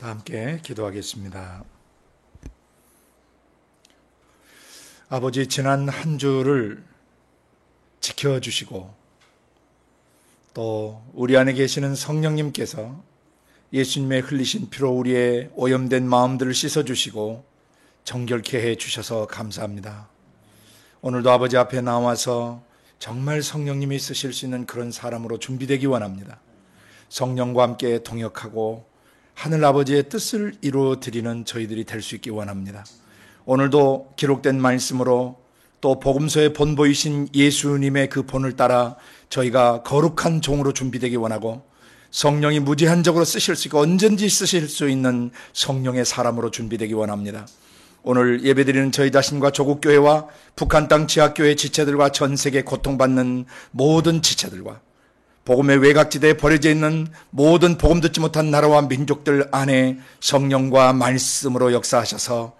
다 함께 기도하겠습니다. 아버지, 지난 한 주를 지켜주시고 또 우리 안에 계시는 성령님께서 예수님의 흘리신 피로 우리의 오염된 마음들을 씻어주시고 정결케 해주셔서 감사합니다. 오늘도 아버지 앞에 나와서 정말 성령님이 쓰실 수 있는 그런 사람으로 준비되기 원합니다. 성령과 함께 동역하고 하늘 아버지의 뜻을 이루어 드리는 저희들이 될 수 있기 원합니다. 오늘도 기록된 말씀으로 또 복음서에 본보이신 예수님의 그 본을 따라 저희가 거룩한 종으로 준비되기 원하고 성령이 무제한적으로 쓰실 수 있고 언제든지 쓰실 수 있는 성령의 사람으로 준비되기 원합니다. 오늘 예배드리는 저희 자신과 조국교회와 북한 땅 지하교회 지체들과 전 세계 고통받는 모든 지체들과 복음의 외곽지대에 버려져 있는 모든 복음 듣지 못한 나라와 민족들 안에 성령과 말씀으로 역사하셔서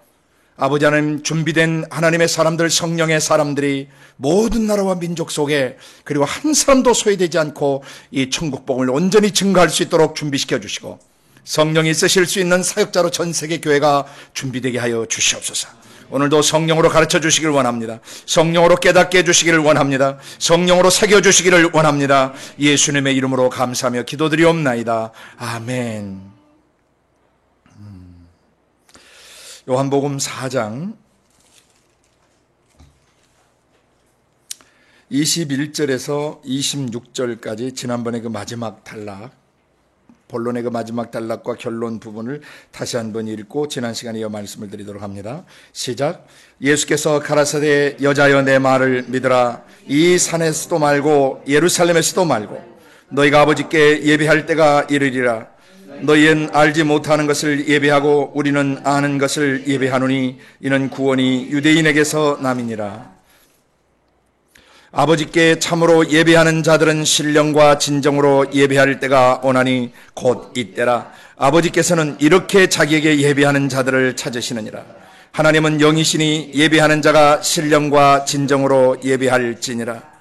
아버지 하나님 준비된 하나님의 사람들, 성령의 사람들이 모든 나라와 민족 속에 그리고 한 사람도 소외되지 않고 이 천국 복음을 온전히 증거할 수 있도록 준비시켜 주시고 성령이 쓰실 수 있는 사역자로 전 세계 교회가 준비되게 하여 주시옵소서. 오늘도 성령으로 가르쳐 주시기를 원합니다. 성령으로 깨닫게 해주시기를 원합니다. 성령으로 새겨주시기를 원합니다. 예수님의 이름으로 감사하며 기도드리옵나이다. 아멘. 요한복음 4장 21절에서 26절까지 지난번에 그 마지막 단락, 본론의 그 마지막 단락과 결론 부분을 다시 한번 읽고 지난 시간에 이어 말씀을 드리도록 합니다. 시작. 예수께서 가라사대 여자여 내 말을 믿으라. 이 산에서도 말고 예루살렘에서도 말고 너희가 아버지께 예배할 때가 이르리라. 너희는 알지 못하는 것을 예배하고 우리는 아는 것을 예배하노니 이는 구원이 유대인에게서 남이니라. 아버지께 참으로 예배하는 자들은 신령과 진정으로 예배할 때가 오나니 곧 이때라. 아버지께서는 이렇게 자기에게 예배하는 자들을 찾으시느니라. 하나님은 영이시니 예배하는 자가 신령과 진정으로 예배할지니라.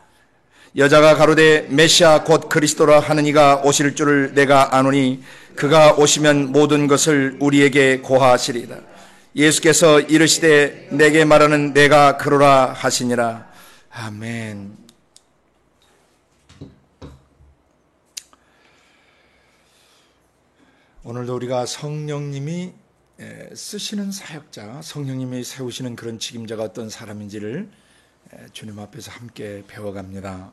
여자가 가로되 메시아 곧 그리스도라 하는 이가 오실 줄을 내가 아노니 그가 오시면 모든 것을 우리에게 고하시리이다. 예수께서 이르시되 내게 말하는 내가 그러라 하시니라. 아멘. 오늘도 우리가 성령님이 쓰시는 사역자, 성령님이 세우시는 그런 책임자가 어떤 사람인지를 주님 앞에서 함께 배워갑니다.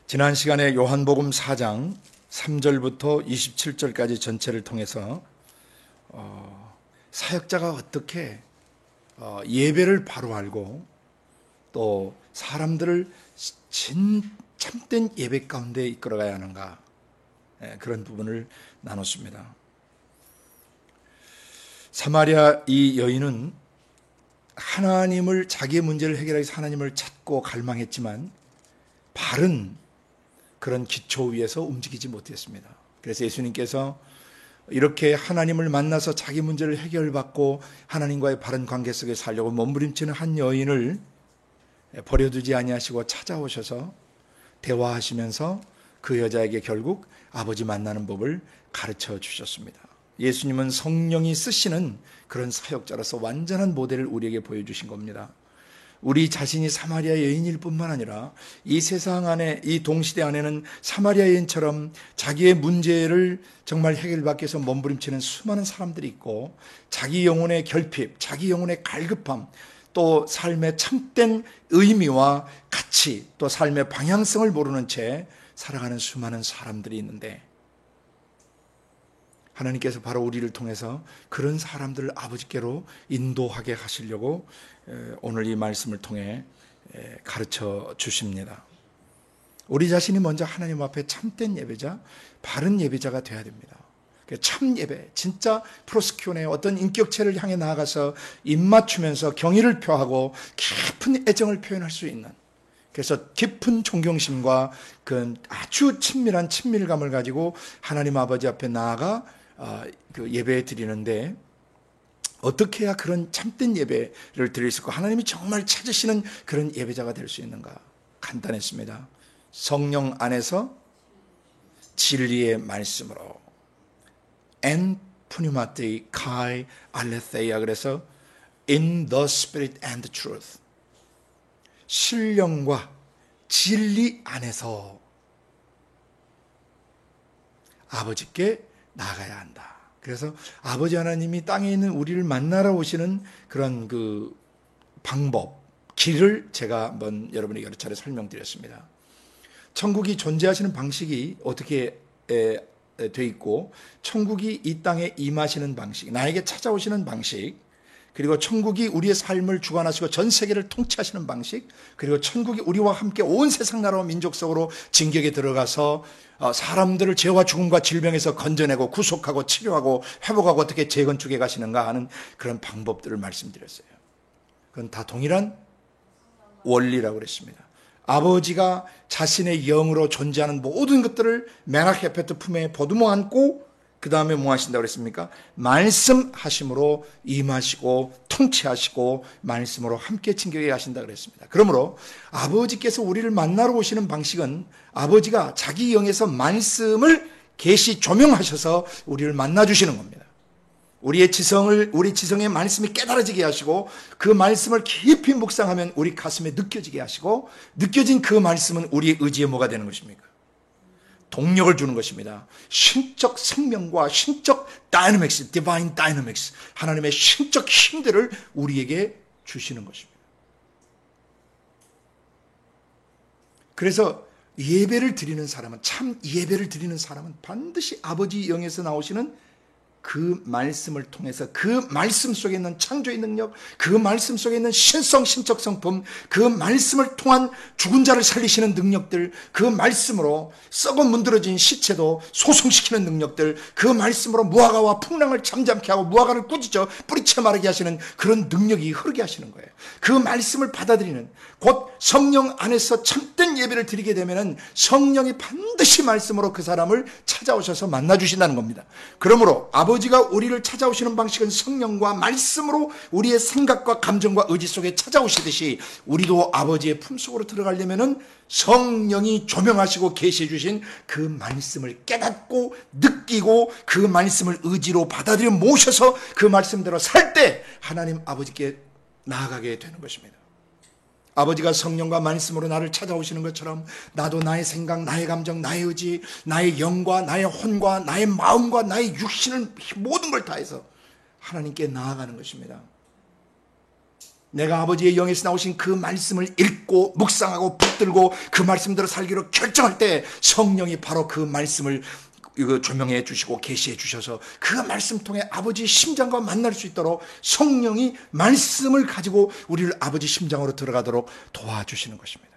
지난 시간에 요한복음 4장 3절부터 27절까지 전체를 통해서 사역자가 어떻게 예배를 바로 알고 또 사람들을 참된 예배 가운데 이끌어가야 하는가, 그런 부분을 나눴습니다. 사마리아 이 여인은 하나님을, 자기의 문제를 해결하기 위해서 하나님을 찾고 갈망했지만 바른 그런 기초 위에서 움직이지 못했습니다. 그래서 예수님께서 이렇게 하나님을 만나서 자기 문제를 해결받고 하나님과의 바른 관계 속에 살려고 몸부림치는 한 여인을 버려두지 아니하시고 찾아오셔서 대화하시면서 그 여자에게 결국 아버지 만나는 법을 가르쳐 주셨습니다. 예수님은 성령이 쓰시는 그런 사역자로서 완전한 모델을 우리에게 보여주신 겁니다. 우리 자신이 사마리아 여인일 뿐만 아니라 이 세상 안에, 이 동시대 안에는 사마리아 여인처럼 자기의 문제를 정말 해결받기 위해서 몸부림치는 수많은 사람들이 있고 자기 영혼의 결핍, 자기 영혼의 갈급함, 또 삶의 참된 의미와 가치, 또 삶의 방향성을 모르는 채 살아가는 수많은 사람들이 있는데 하나님께서 바로 우리를 통해서 그런 사람들을 아버지께로 인도하게 하시려고 오늘 이 말씀을 통해 가르쳐 주십니다. 우리 자신이 먼저 하나님 앞에 참된 예배자, 바른 예배자가 되어야 됩니다. 참 예배, 진짜 프로스큐온의 어떤 인격체를 향해 나아가서 입맞추면서 경의를 표하고 깊은 애정을 표현할 수 있는, 그래서 깊은 존경심과 그 아주 친밀한 친밀감을 가지고 하나님 아버지 앞에 나아가 그 예배 드리는데 어떻게 해야 그런 참된 예배를 드릴 수 있고 하나님이 정말 찾으시는 그런 예배자가 될 수 있는가? 간단했습니다. 성령 안에서 진리의 말씀으로 and 푸니마테이 카이 알레테이아, 그래서 in the spirit and truth, 신령과 진리 안에서 아버지께 나아가야 한다. 그래서 아버지 하나님이 땅에 있는 우리를 만나러 오시는 그런 그 방법, 길을 제가 한번 여러분에게 여러 차례 설명드렸습니다. 천국이 존재하시는 방식이 어떻게 돼 있고, 천국이 이 땅에 임하시는 방식, 나에게 찾아오시는 방식, 그리고 천국이 우리의 삶을 주관하시고 전 세계를 통치하시는 방식, 그리고 천국이 우리와 함께 온 세상 나라와 민족 속으로 진격에 들어가서 사람들을 죄와 죽음과 질병에서 건져내고 구속하고 치료하고 회복하고 어떻게 재건축해 가시는가 하는 그런 방법들을 말씀드렸어요. 그건 다 동일한 원리라고 그랬습니다. 아버지가 자신의 영으로 존재하는 모든 것들을 메나헤페트 품에 보듬어 안고 그 다음에 뭐 하신다고 그랬습니까? 말씀하심으로 임하시고 통치하시고 말씀으로 함께 진격해 하신다고 그랬습니다. 그러므로 아버지께서 우리를 만나러 오시는 방식은 아버지가 자기 영에서 말씀을 계시 조명하셔서 우리를 만나 주시는 겁니다. 우리 지성의 말씀이 깨달아지게 하시고 그 말씀을 깊이 묵상하면 우리 가슴에 느껴지게 하시고 느껴진 그 말씀은 우리의 의지에 뭐가 되는 것입니까? 동력을 주는 것입니다. 신적 생명과 신적 다이너믹스, 디바인 다이너믹스, 하나님의 신적 힘들을 우리에게 주시는 것입니다. 그래서 예배를 드리는 사람은, 참 예배를 드리는 사람은 반드시 아버지 영에서 나오시는 그 말씀을 통해서 그 말씀 속에 있는 창조의 능력, 그 말씀 속에 있는 신성, 신적 성품, 그 말씀을 통한 죽은 자를 살리시는 능력들, 그 말씀으로 썩어 문드러진 시체도 소송시키는 능력들, 그 말씀으로 무화과와 풍랑을 잠잠케 하고 무화과를 꾸짖어 뿌리채 마르게 하시는 그런 능력이 흐르게 하시는 거예요. 그 말씀을 받아들이는, 곧 성령 안에서 참된 예배를 드리게 되면 성령이 반드시 말씀으로 그 사람을 찾아오셔서 만나주신다는 겁니다. 그러므로 아버지가 우리를 찾아오시는 방식은 성령과 말씀으로 우리의 생각과 감정과 의지 속에 찾아오시듯이 우리도 아버지의 품속으로 들어가려면 성령이 조명하시고 계시해 주신 그 말씀을 깨닫고 느끼고 그 말씀을 의지로 받아들여 모셔서 그 말씀대로 살 때 하나님 아버지께 나아가게 되는 것입니다. 아버지가 성령과 말씀으로 나를 찾아오시는 것처럼 나도 나의 생각, 나의 감정, 나의 의지, 나의 영과 나의 혼과 나의 마음과 나의 육신을 모든 걸 다해서 하나님께 나아가는 것입니다. 내가 아버지의 영에서 나오신 그 말씀을 읽고 묵상하고 붙들고 그 말씀대로 살기로 결정할 때 성령이 바로 그 말씀을 조명해 주시고 계시해 주셔서 그 말씀 통해 아버지의 심장과 만날 수 있도록 성령이 말씀을 가지고 우리를 아버지 심장으로 들어가도록 도와주시는 것입니다.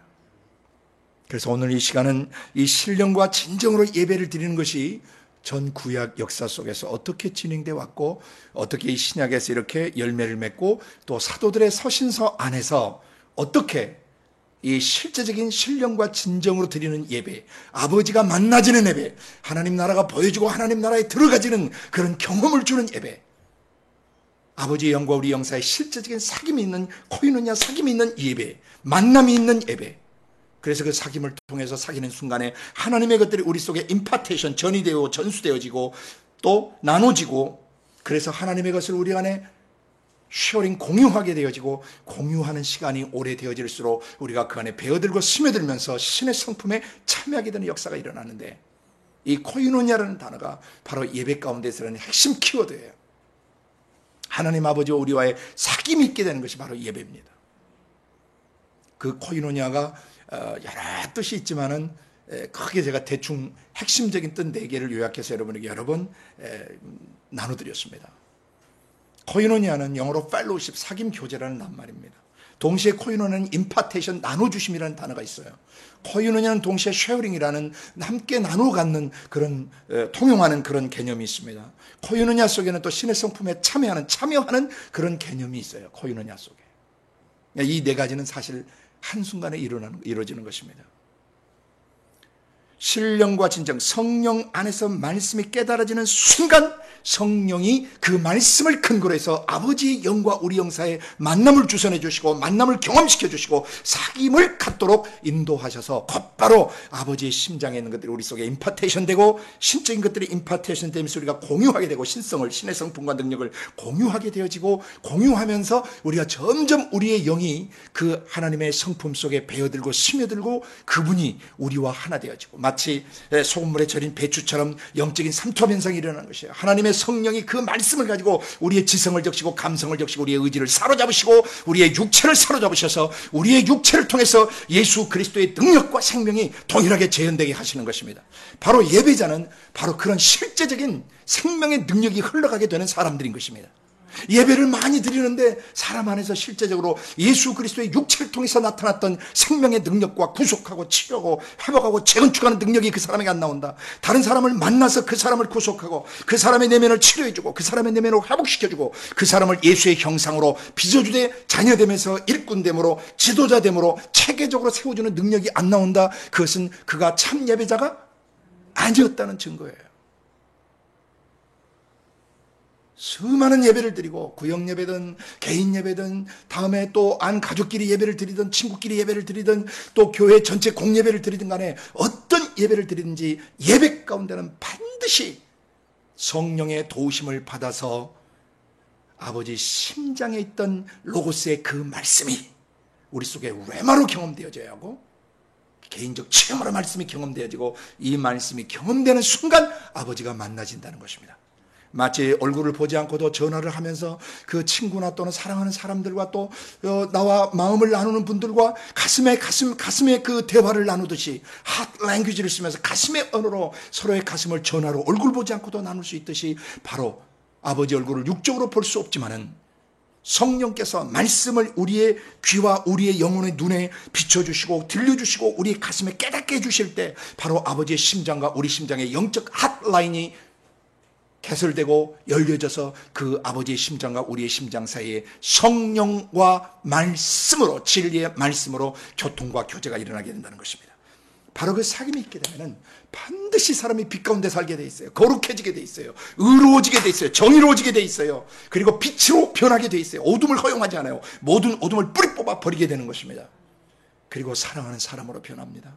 그래서 오늘 이 시간은 이 신령과 진정으로 예배를 드리는 것이 전 구약 역사 속에서 어떻게 진행되어 왔고 어떻게 이 신약에서 이렇게 열매를 맺고 또 사도들의 서신서 안에서 어떻게 이 실제적인 신령과 진정으로 드리는 예배, 아버지가 만나지는 예배, 하나님 나라가 보여지고 하나님 나라에 들어가지는 그런 경험을 주는 예배, 아버지의 영과 우리 영 사이에 실제적인 사귐이 있는, 코이노냐 사귐이 있는 예배, 만남이 있는 예배. 그래서 그 사귐을 통해서 사귀는 순간에 하나님의 것들이 우리 속에 임파테이션, 전이되고 전수되어지고 또 나눠지고, 그래서 하나님의 것을 우리 안에 쉐어링, 공유하게 되어지고 공유하는 시간이 오래되어질수록 우리가 그 안에 배어들고 스며들면서 신의 성품에 참여하게 되는 역사가 일어나는데, 이 코이노니아라는 단어가 바로 예배 가운데서는 핵심 키워드예요. 하나님 아버지와 우리와의 사귐이 있게 되는 것이 바로 예배입니다. 그 코이노니아가 여러 뜻이 있지만은 크게 제가 대충 핵심적인 뜻 4개를 요약해서 여러분에게 여러 번 나눠드렸습니다. 코이노니아는 영어로 펠로우십, 사귐 교제라는 낱말입니다. 동시에 코이노니아는 임파테이션, 나눠주심이라는 단어가 있어요. 코이노니아는 동시에 쉐어링이라는 함께 나누어 갖는 그런 통용하는 그런 개념이 있습니다. 코이노니아 속에는 또 신의 성품에 참여하는 그런 개념이 있어요. 코이노니아 속에. 이 4가지는 사실 한순간에 이루어지는 것입니다. 신령과 진정, 성령 안에서 말씀이 깨달아지는 순간 성령이 그 말씀을 근거로 해서 아버지의 영과 우리 영 사이에 만남을 주선해 주시고 만남을 경험시켜 주시고 사귐을 갖도록 인도하셔서 곧바로 아버지의 심장에 있는 것들이 우리 속에 임파테이션 되고 신적인 것들이 임파테이션 되면서 우리가 공유하게 되고 신성을, 신의 성품과 능력을 공유하게 되어지고 공유하면서 우리가 점점 우리의 영이 그 하나님의 성품 속에 배어들고 스며들고 그분이 우리와 하나 되어지고 마치 소금물에 절인 배추처럼 영적인 삼투압 현상이 일어나는 것이에요. 하나님의 성령이 그 말씀을 가지고 우리의 지성을 적시고 감성을 적시고 우리의 의지를 사로잡으시고 우리의 육체를 사로잡으셔서 우리의 육체를 통해서 예수 그리스도의 능력과 생명이 동일하게 재현되게 하시는 것입니다. 바로 예배자는 바로 그런 실제적인 생명의 능력이 흘러가게 되는 사람들인 것입니다. 예배를 많이 드리는데 사람 안에서 실제적으로 예수 그리스도의 육체를 통해서 나타났던 생명의 능력과 구속하고 치료하고 회복하고 재건축하는 능력이 그 사람에게 안 나온다. 다른 사람을 만나서 그 사람을 구속하고 그 사람의 내면을 치료해주고 그 사람의 내면을 회복시켜주고 그 사람을 예수의 형상으로 빚어주되 자녀됨에서 일꾼됨으로 지도자됨으로 체계적으로 세워주는 능력이 안 나온다. 그것은 그가 참 예배자가 아니었다는 증거예요. 수많은 예배를 드리고 구역 예배든 개인 예배든 다음에 또 안 가족끼리 예배를 드리든 친구끼리 예배를 드리든 또 교회 전체 공예배를 드리든 간에 어떤 예배를 드리든지 예배 가운데는 반드시 성령의 도우심을 받아서 아버지 심장에 있던 로고스의 그 말씀이 우리 속에 레마로 경험되어져야 하고 개인적 체험으로 말씀이 경험되어지고 이 말씀이 경험되는 순간 아버지가 만나진다는 것입니다. 마치 얼굴을 보지 않고도 전화를 하면서 그 친구나 또는 사랑하는 사람들과 또 나와 마음을 나누는 분들과 가슴에 그 대화를 나누듯이 핫 랭귀지를 쓰면서 가슴의 언어로 서로의 가슴을 전화로 얼굴 보지 않고도 나눌 수 있듯이 바로 아버지 얼굴을 육적으로 볼 수 없지만은 성령께서 말씀을 우리의 귀와 우리의 영혼의 눈에 비춰주시고 들려주시고 우리의 가슴에 깨닫게 해주실 때 바로 아버지의 심장과 우리 심장의 영적 핫라인이 개설되고 열려져서 그 아버지의 심장과 우리의 심장 사이에 성령과 말씀으로 진리의 말씀으로 교통과 교제가 일어나게 된다는 것입니다. 바로 그 사귐이 있게 되면 반드시 사람이 빛 가운데 살게 돼 있어요. 거룩해지게 돼 있어요. 의로워지게 돼 있어요. 정의로워지게 돼 있어요. 그리고 빛으로 변하게 돼 있어요. 어둠을 허용하지 않아요. 모든 어둠을 뿌리 뽑아 버리게 되는 것입니다. 그리고 사랑하는 사람으로 변합니다.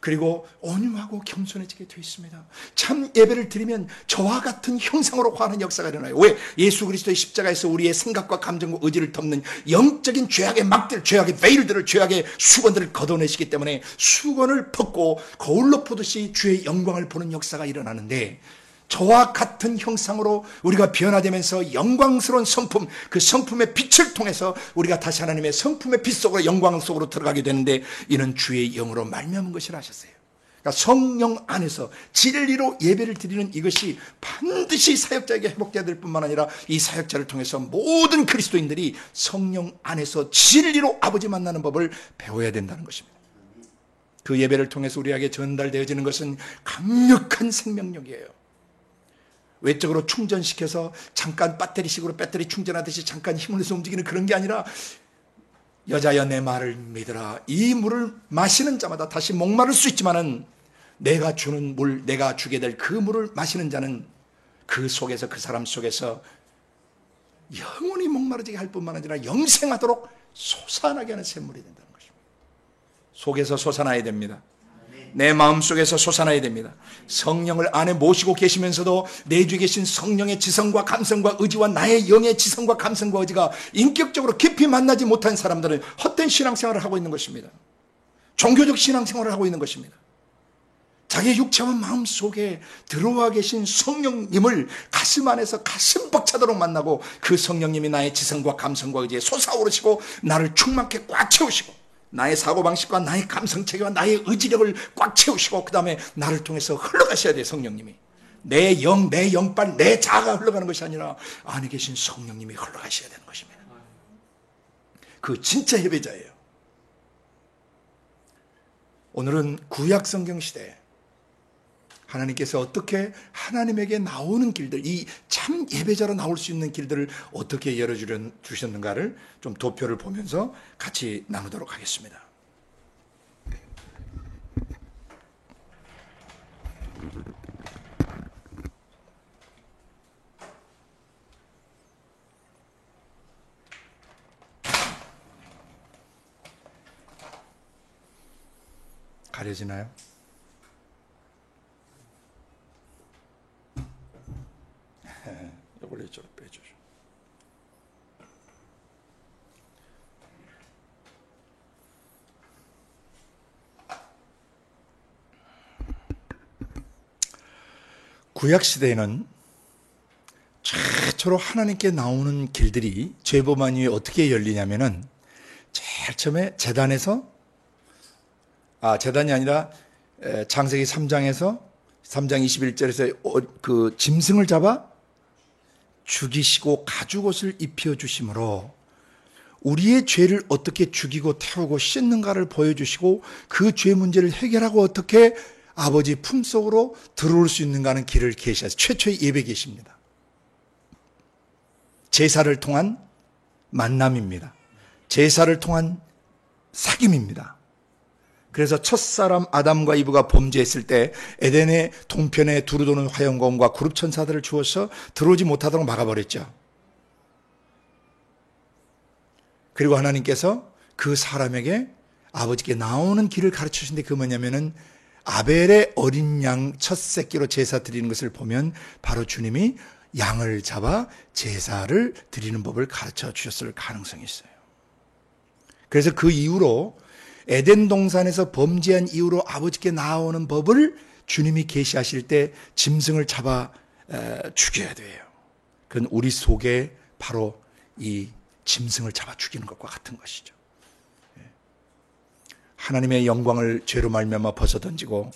그리고 온유하고 겸손해지게 되어 있습니다. 참 예배를 드리면 저와 같은 형상으로 화하는 역사가 일어나요. 왜? 예수 그리스도의 십자가에서 우리의 생각과 감정과 의지를 덮는 영적인 죄악의 막들, 죄악의 베일들을, 죄악의 수건들을 걷어내시기 때문에 수건을 벗고 거울로 보듯이 주의 영광을 보는 역사가 일어나는데 저와 같은 형상으로 우리가 변화되면서 영광스러운 성품, 그 성품의 빛을 통해서 우리가 다시 하나님의 성품의 빛 속으로 영광 속으로 들어가게 되는데 이는 주의 영으로 말미암은 것이라 하셨어요. 그러니까 성령 안에서 진리로 예배를 드리는 이것이 반드시 사역자에게 회복되어야 될 뿐만 아니라 이 사역자를 통해서 모든 그리스도인들이 성령 안에서 진리로 아버지 만나는 법을 배워야 된다는 것입니다. 그 예배를 통해서 우리에게 전달되어지는 것은 강력한 생명력이에요. 외적으로 충전시켜서 잠깐 배터리식으로 배터리 충전하듯이 잠깐 힘을 내서 움직이는 그런 게 아니라 여자여 내 말을 믿으라. 이 물을 마시는 자마다 다시 목마를 수 있지만은 내가 주는 물, 내가 주게 될 그 물을 마시는 자는 그 속에서 그 사람 속에서 영원히 목마르지게 할 뿐만 아니라 영생하도록 솟아나게 하는 샘물이 된다는 것입니다. 속에서 솟아나야 됩니다. 내 마음속에서 솟아나야 됩니다. 성령을 안에 모시고 계시면서도 내주에 계신 성령의 지성과 감성과 의지와 나의 영의 지성과 감성과 의지가 인격적으로 깊이 만나지 못한 사람들은 헛된 신앙생활을 하고 있는 것입니다. 종교적 신앙생활을 하고 있는 것입니다. 자기의 육체와 마음 속에 들어와 계신 성령님을 가슴 안에서 가슴 벅차도록 만나고 그 성령님이 나의 지성과 감성과 의지에 솟아오르시고 나를 충만케 꽉 채우시고 나의 사고방식과 나의 감성체계와 나의 의지력을 꽉 채우시고 그 다음에 나를 통해서 흘러가셔야 돼요. 성령님이 내 영, 내 영빨, 내 자아가 흘러가는 것이 아니라 안에 계신 성령님이 흘러가셔야 되는 것입니다. 그 진짜 예배자예요. 오늘은 구약 성경 시대에 하나님께서 어떻게 하나님에게 나오는 길들, 이 참 예배자로 나올 수 있는 길들을 어떻게 열어주셨는가를 좀 도표를 보면서 같이 나누도록 하겠습니다. 가려지나요? 이걸 이쪽으로 빼주죠. 구약시대에는 최초로 하나님께 나오는 길들이 죄범한 이후에 어떻게 열리냐면은 제일 처음에 제단이 아니라 창세기 3장에서 3장 21절에서 그 짐승을 잡아 죽이시고 가죽옷을 입혀 주심으로 우리의 죄를 어떻게 죽이고 태우고 씻는가를 보여주시고 그 죄 문제를 해결하고 어떻게 아버지 품속으로 들어올 수 있는가 하는 길을 계시하셨어요. 최초의 예배 계십니다. 제사를 통한 만남입니다. 제사를 통한 사귐입니다. 그래서 첫사람 아담과 이브가 범죄했을 때 에덴의 동편에 두루도는 화영검과 그룹천사들을 주어서 들어오지 못하도록 막아버렸죠. 그리고 하나님께서 그 사람에게 아버지께 나오는 길을 가르치신데 그게 뭐냐면은 아벨의 어린 양 첫 새끼로 제사 드리는 것을 보면 바로 주님이 양을 잡아 제사를 드리는 법을 가르쳐 주셨을 가능성이 있어요. 그래서 그 이후로 에덴 동산에서 범죄한 이후로 아버지께 나오는 법을 주님이 계시하실 때 짐승을 잡아 죽여야 돼요. 그건 우리 속에 바로 이 짐승을 잡아 죽이는 것과 같은 것이죠. 하나님의 영광을 죄로 말미암아 벗어던지고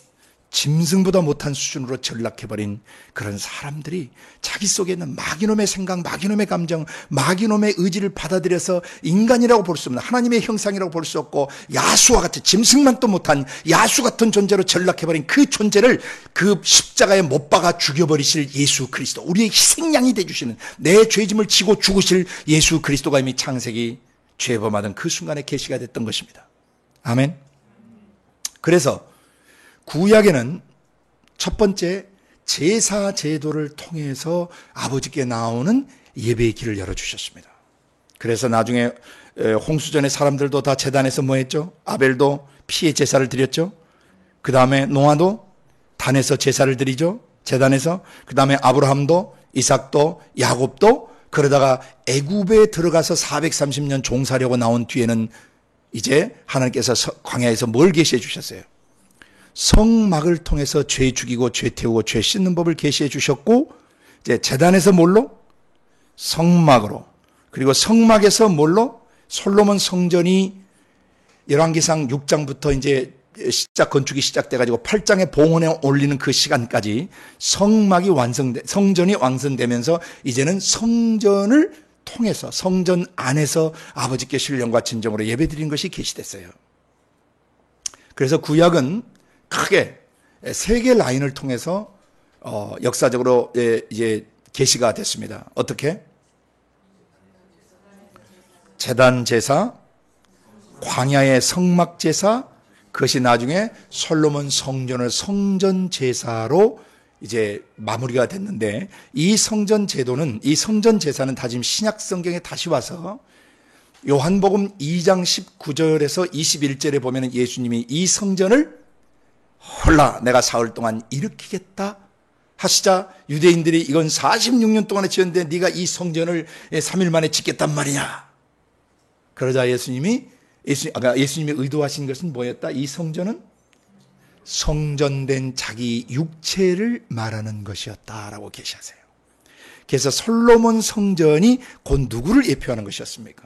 짐승보다 못한 수준으로 전락해버린 그런 사람들이 자기 속에 있는 마귀놈의 생각, 마귀놈의 감정, 마귀놈의 의지를 받아들여서 인간이라고 볼 수 없는 하나님의 형상이라고 볼 수 없고 야수와 같은 짐승만도 못한 야수 같은 존재로 전락해버린 그 존재를 그 십자가에 못 박아 죽여버리실 예수 그리스도, 우리의 희생양이 되주시는 내 죄짐을 지고 죽으실 예수 그리스도가 이미 창세기 죄범하던 그 순간에 계시가 됐던 것입니다. 아멘. 그래서 구약에는 첫 번째 제사 제도를 통해서 아버지께 나오는 예배의 길을 열어주셨습니다. 그래서 나중에 홍수전에 사람들도 다 제단에서 뭐 했죠? 아벨도 피의 제사를 드렸죠. 그 다음에 노아도 단에서 제사를 드리죠. 제단에서. 그 다음에 아브라함도 이삭도 야곱도 그러다가 애굽에 들어가서 430년 종사려고 나온 뒤에는 이제 하나님께서 광야에서 뭘 계시해 주셨어요? 성막을 통해서 죄 죽이고 죄 태우고 죄 씻는 법을 계시해 주셨고, 이제 제단에서 뭘로? 성막으로. 그리고 성막에서 뭘로? 솔로몬 성전이 열왕기상 6장부터 이제 건축이 시작돼가지고 8장에 봉헌에 올리는 그 시간까지 성전이 완성되면서 이제는 성전을 통해서 성전 안에서 아버지께 신령과 진정으로 예배드리는 것이 계시됐어요. 그래서 구약은 크게 세 개의 라인을 통해서 역사적으로 이제 계시가 됐습니다. 어떻게? 제단 제사, 광야의 성막 제사, 그것이 나중에 솔로몬 성전을 성전 제사로 이제 마무리가 됐는데, 이 성전 제도는, 이 성전 제사는 다 지금 신약 성경에 다시 와서 요한복음 2장 19절에서 21절에 보면 예수님이 이 성전을 홀라 내가 사흘 동안 일으키겠다 하시자 유대인들이 이건 46년 동안에 지었는데 네가 이 성전을 3일 만에 짓겠단 말이냐. 그러자 예수님이 의도하신 것은 뭐였다? 이 성전은 성전된 자기 육체를 말하는 것이었다라고 계시하세요. 그래서 솔로몬 성전이 곧 누구를 예표하는 것이었습니까?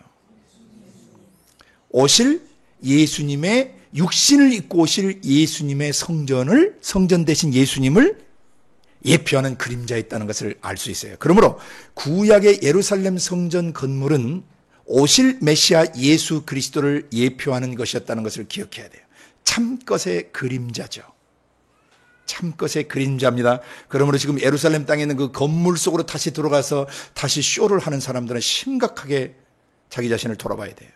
오실 예수님의 육신을 입고 오실 예수님의 성전 되신 예수님을 예표하는 그림자였다는 것을 알 수 있어요. 그러므로 구약의 예루살렘 성전 건물은 오실 메시아 예수 그리스도를 예표하는 것이었다는 것을 기억해야 돼요. 참것의 그림자죠. 참것의 그림자입니다. 그러므로 지금 예루살렘 땅에 있는 그 건물 속으로 다시 들어가서 다시 쇼를 하는 사람들은 심각하게 자기 자신을 돌아봐야 돼요.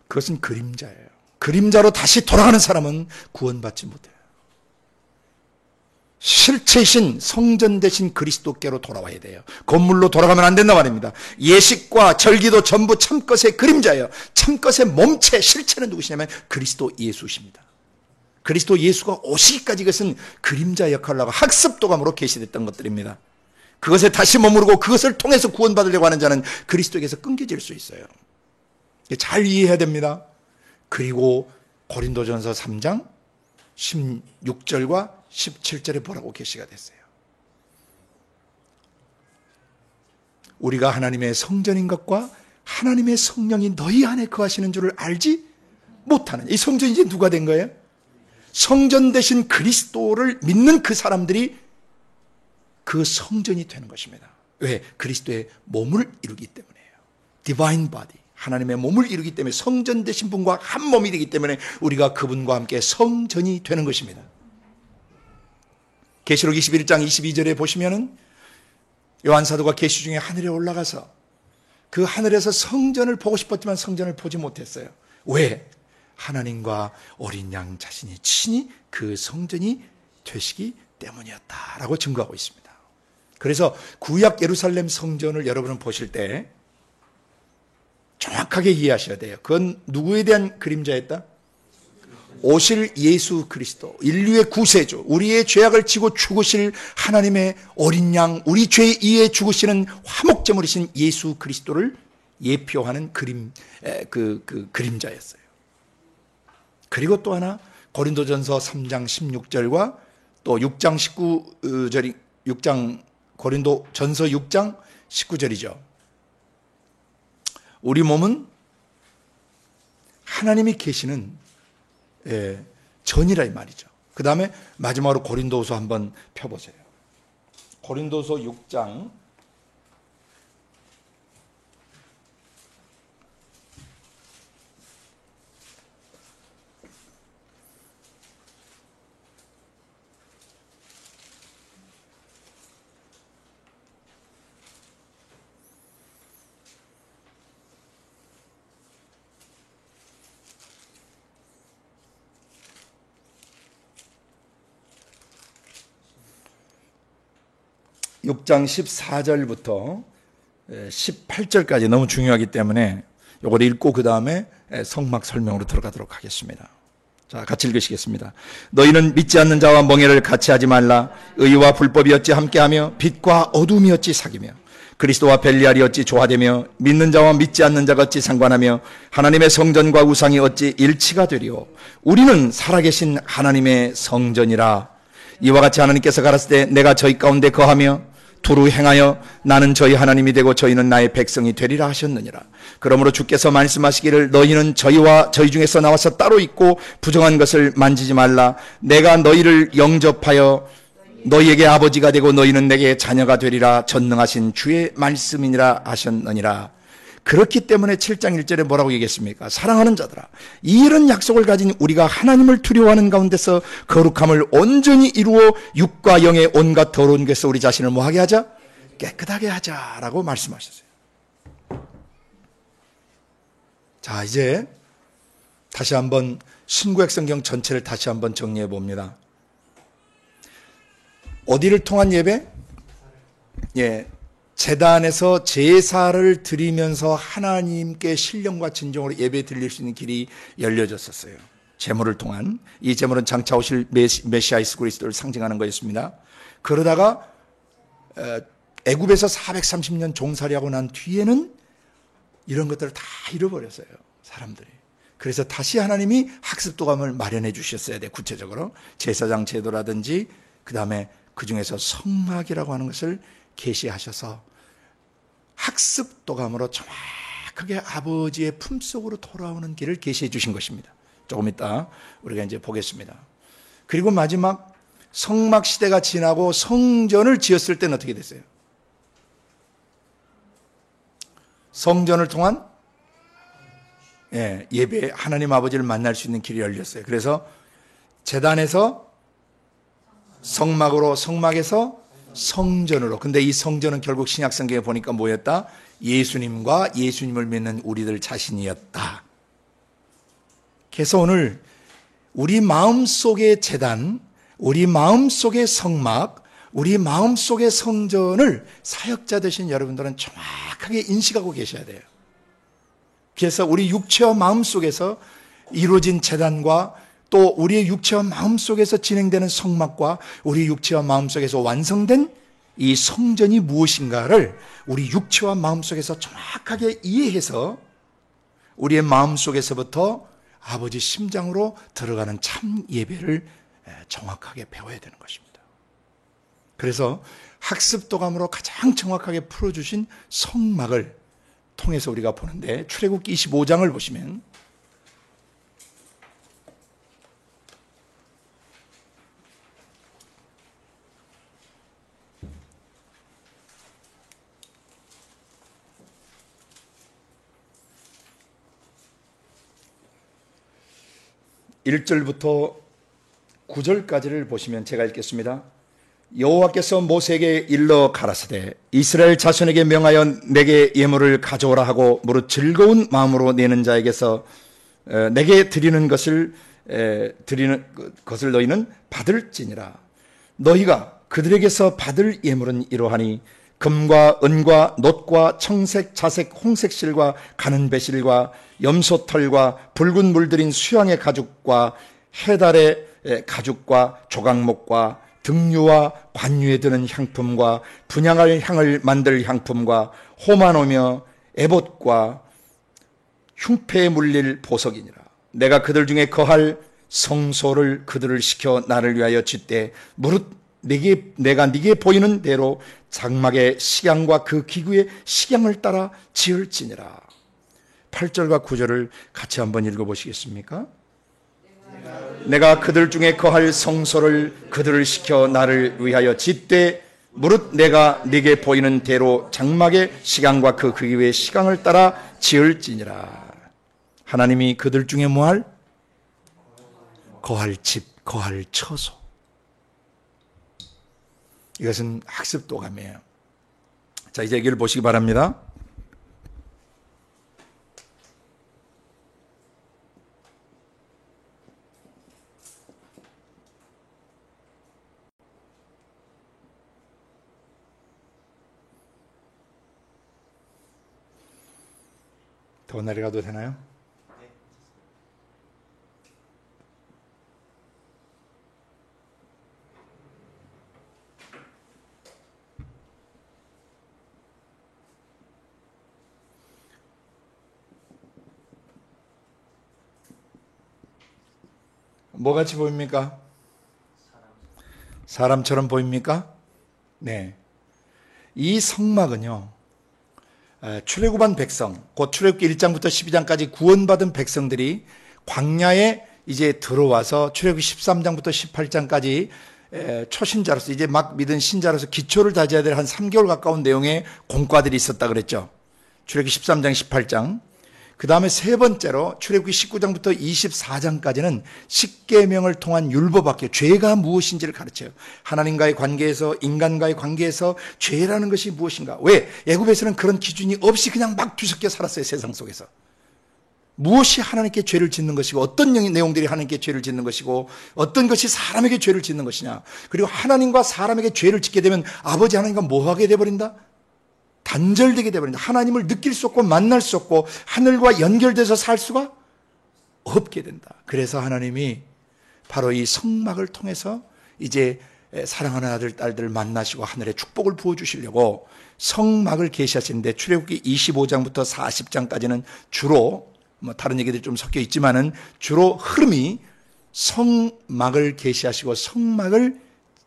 그것은 그림자예요. 그림자로 다시 돌아가는 사람은 구원받지 못해요. 실체이신 성전 되신 그리스도께로 돌아와야 돼요. 건물로 돌아가면 안 된단 말입니다. 예식과 절기도 전부 참것의 그림자예요. 참것의 몸체, 실체는 누구시냐면 그리스도 예수십니다. 그리스도 예수가 오시기까지 그것은 그림자 역할을 하고 학습도감으로 계시됐던 것들입니다. 그것에 다시 머무르고 그것을 통해서 구원받으려고 하는 자는 그리스도에게서 끊겨질 수 있어요. 잘 이해해야 됩니다. 그리고 고린도전서 3장 16절과 17절에 뭐라고 계시가 됐어요? 우리가 하나님의 성전인 것과 하나님의 성령이 너희 안에 거하시는 줄을 알지 못하는, 이 성전이 이제 누가 된 거예요? 성전 되신 그리스도를 믿는 그 사람들이 그 성전이 되는 것입니다. 왜? 그리스도의 몸을 이루기 때문이에요. Divine Body, 하나님의 몸을 이루기 때문에, 성전 되신 분과 한 몸이 되기 때문에 우리가 그분과 함께 성전이 되는 것입니다. 계시록 21장 22절에 보시면은 요한사도가 계시 중에 하늘에 올라가서 그 하늘에서 성전을 보고 싶었지만 성전을 보지 못했어요. 왜? 하나님과 어린 양 자신이 친히 그 성전이 되시기 때문이었다라고 증거하고 있습니다. 그래서 구약 예루살렘 성전을 여러분은 보실 때 정확하게 이해하셔야 돼요. 그건 누구에 대한 그림자였다? 오실 예수 그리스도, 인류의 구세주, 우리의 죄악을 지고 죽으실 하나님의 어린 양, 우리 죄 이에 죽으시는 화목제물이신 예수 그리스도를 예표하는 그림자였어요. 그리고 또 하나 고린도전서 3장 16절과 또 6장 19절이 고린도전서 6장 19절이죠. 우리 몸은 하나님이 계시는 전이라 이 말이죠. 그 다음에 마지막으로 고린도후서 한번 펴보세요. 고린도서 6장 6장 14절부터 18절까지 너무 중요하기 때문에 이걸 읽고 그 다음에 성막 설명으로 들어가도록 하겠습니다. 자, 같이 읽으시겠습니다. 너희는 믿지 않는 자와 멍에를 같이 하지 말라. 의와 불법이 어찌 함께하며 빛과 어둠이 어찌 사귀며 그리스도와 벨리알이 어찌 조화되며 믿는 자와 믿지 않는 자가 어찌 상관하며 하나님의 성전과 우상이 어찌 일치가 되리오. 우리는 살아계신 하나님의 성전이라. 이와 같이 하나님께서 가라사대 때 내가 저희 가운데 거하며 두루 행하여 나는 저희 하나님이 되고 저희는 나의 백성이 되리라 하셨느니라. 그러므로 주께서 말씀하시기를 너희는 저희와 저희 중에서 나와서 따로 있고 부정한 것을 만지지 말라. 내가 너희를 영접하여 너희에게 아버지가 되고 너희는 내게 자녀가 되리라. 전능하신 주의 말씀이니라 하셨느니라. 그렇기 때문에 7장 1절에 뭐라고 얘기했습니까? 사랑하는 자들아, 이런 약속을 가진 우리가 하나님을 두려워하는 가운데서 거룩함을 온전히 이루어 육과 영의 온갖 더러운 것에서 우리 자신을 뭐하게 하자? 깨끗하게 하자라고 말씀하셨어요. 자, 이제 다시 한번 신구약 성경 전체를 다시 한번 정리해 봅니다. 어디를 통한 예배? 제단에서 제사를 드리면서 하나님께 신령과 진정으로 예배 드릴 수 있는 길이 열려졌었어요. 제물을 통한. 이 제물은 장차 오실 메시아 예수 그리스도를 상징하는 거였습니다. 그러다가 애굽에서 430년 종살이하고 난 뒤에는 이런 것들을 다 잃어버렸어요, 사람들이. 그래서 다시 하나님이 학습도감을 마련해 주셨어야 돼. 구체적으로 제사장 제도라든지 그 다음에 그 중에서 성막이라고 하는 것을 계시하셔서 학습도감으로 정확하게 아버지의 품속으로 돌아오는 길을 계시해 주신 것입니다. 조금 이따 우리가 이제 보겠습니다. 그리고 마지막 성막 시대가 지나고 성전을 지었을 때는 어떻게 됐어요? 성전을 통한 예배, 하나님 아버지를 만날 수 있는 길이 열렸어요. 그래서 제단에서 성막으로, 성막에서 성전으로. 근데 이 성전은 결국 신약 성경에 보니까 뭐였다? 예수님과 예수님을 믿는 우리들 자신이었다. 그래서 오늘 우리 마음속의 제단, 우리 마음속의 성막, 우리 마음속의 성전을 사역자 되신 여러분들은 정확하게 인식하고 계셔야 돼요. 그래서 우리 육체와 마음 속에서 이루어진 제단과 또 우리의 육체와 마음 속에서 진행되는 성막과 우리 육체와 마음 속에서 완성된 이 성전이 무엇인가를 우리 육체와 마음 속에서 정확하게 이해해서 우리의 마음 속에서부터 아버지 심장으로 들어가는 참 예배를 정확하게 배워야 되는 것입니다. 그래서 학습도감으로 가장 정확하게 풀어주신 성막을 통해서 우리가 보는데, 출애굽기 25장을 보시면 1절부터 9절까지를 보시면 제가 읽겠습니다. 여호와께서 모세에게 일러 가라사대 이스라엘 자손에게 명하여 내게 예물을 가져오라 하고 무릇 즐거운 마음으로 내는 자에게서 내게 드리는 것을 너희는 받을지니라. 너희가 그들에게서 받을 예물은 이러하니 금과 은과 놋과 청색, 자색, 홍색 실과 가는 배실과 염소털과 붉은 물들인 수양의 가죽과 해달의 가죽과 조각목과 등유와 관유에 드는 향품과 분향할 향을 만들 향품과 호마노며 에봇과 흉패에 물릴 보석이니라. 내가 그들 중에 거할 성소를 그들을 시켜 나를 위하여 짓되 무릇 내가 네게 보이는 대로 장막의 식양과 그 기구의 식양을 따라 지을지니라. 8절과 9절을 같이 한번 읽어보시겠습니까? 내가 그들 중에 거할 성소를 그들을 시켜 나를 위하여 짓되 무릇 내가 네게 보이는 대로 장막의 식양과 그 기구의 식양을 따라 지을지니라. 하나님이 그들 중에 뭐할? 거할 집, 거할 처소. 이것은 학습도감이에요. 자, 이제 여기를 보시기 바랍니다. 더 내려가도 되나요? 뭐같이 보입니까? 사람처럼 보입니까? 네. 이 성막은요, 출애굽한 백성, 곧 출애굽기 1장부터 12장까지 구원받은 백성들이 광야에 이제 들어와서 출애굽기 13장부터 18장까지 초신자로서 이제 막 믿은 신자로서 기초를 다져야 될 한 3개월 가까운 내용의 공과들이 있었다 그랬죠. 출애굽기 13장, 18장. 그 다음에 세 번째로 출애굽기 19장부터 24장까지는 십계명을 통한 율법학교, 죄가 무엇인지를 가르쳐요. 하나님과의 관계에서, 인간과의 관계에서 죄라는 것이 무엇인가. 왜? 애굽에서는 그런 기준이 없이 그냥 막 뒤섞여 살았어요. 세상 속에서. 무엇이 하나님께 죄를 짓는 것이고, 어떤 내용들이 하나님께 죄를 짓는 것이고, 어떤 것이 사람에게 죄를 짓는 것이냐. 그리고 하나님과 사람에게 죄를 짓게 되면 아버지 하나님과 뭐하게 돼버린다? 단절되게 되버린다. 하나님을 느낄 수 없고 만날 수 없고 하늘과 연결돼서 살 수가 없게 된다. 그래서 하나님이 바로 이 성막을 통해서 이제 사랑하는 아들, 딸들을 만나시고 하늘에 축복을 부어주시려고 성막을 계시하시는데, 출애굽기 25장부터 40장까지는 주로 다른 얘기들이 좀 섞여 있지만은 주로 흐름이 성막을 계시하시고 성막을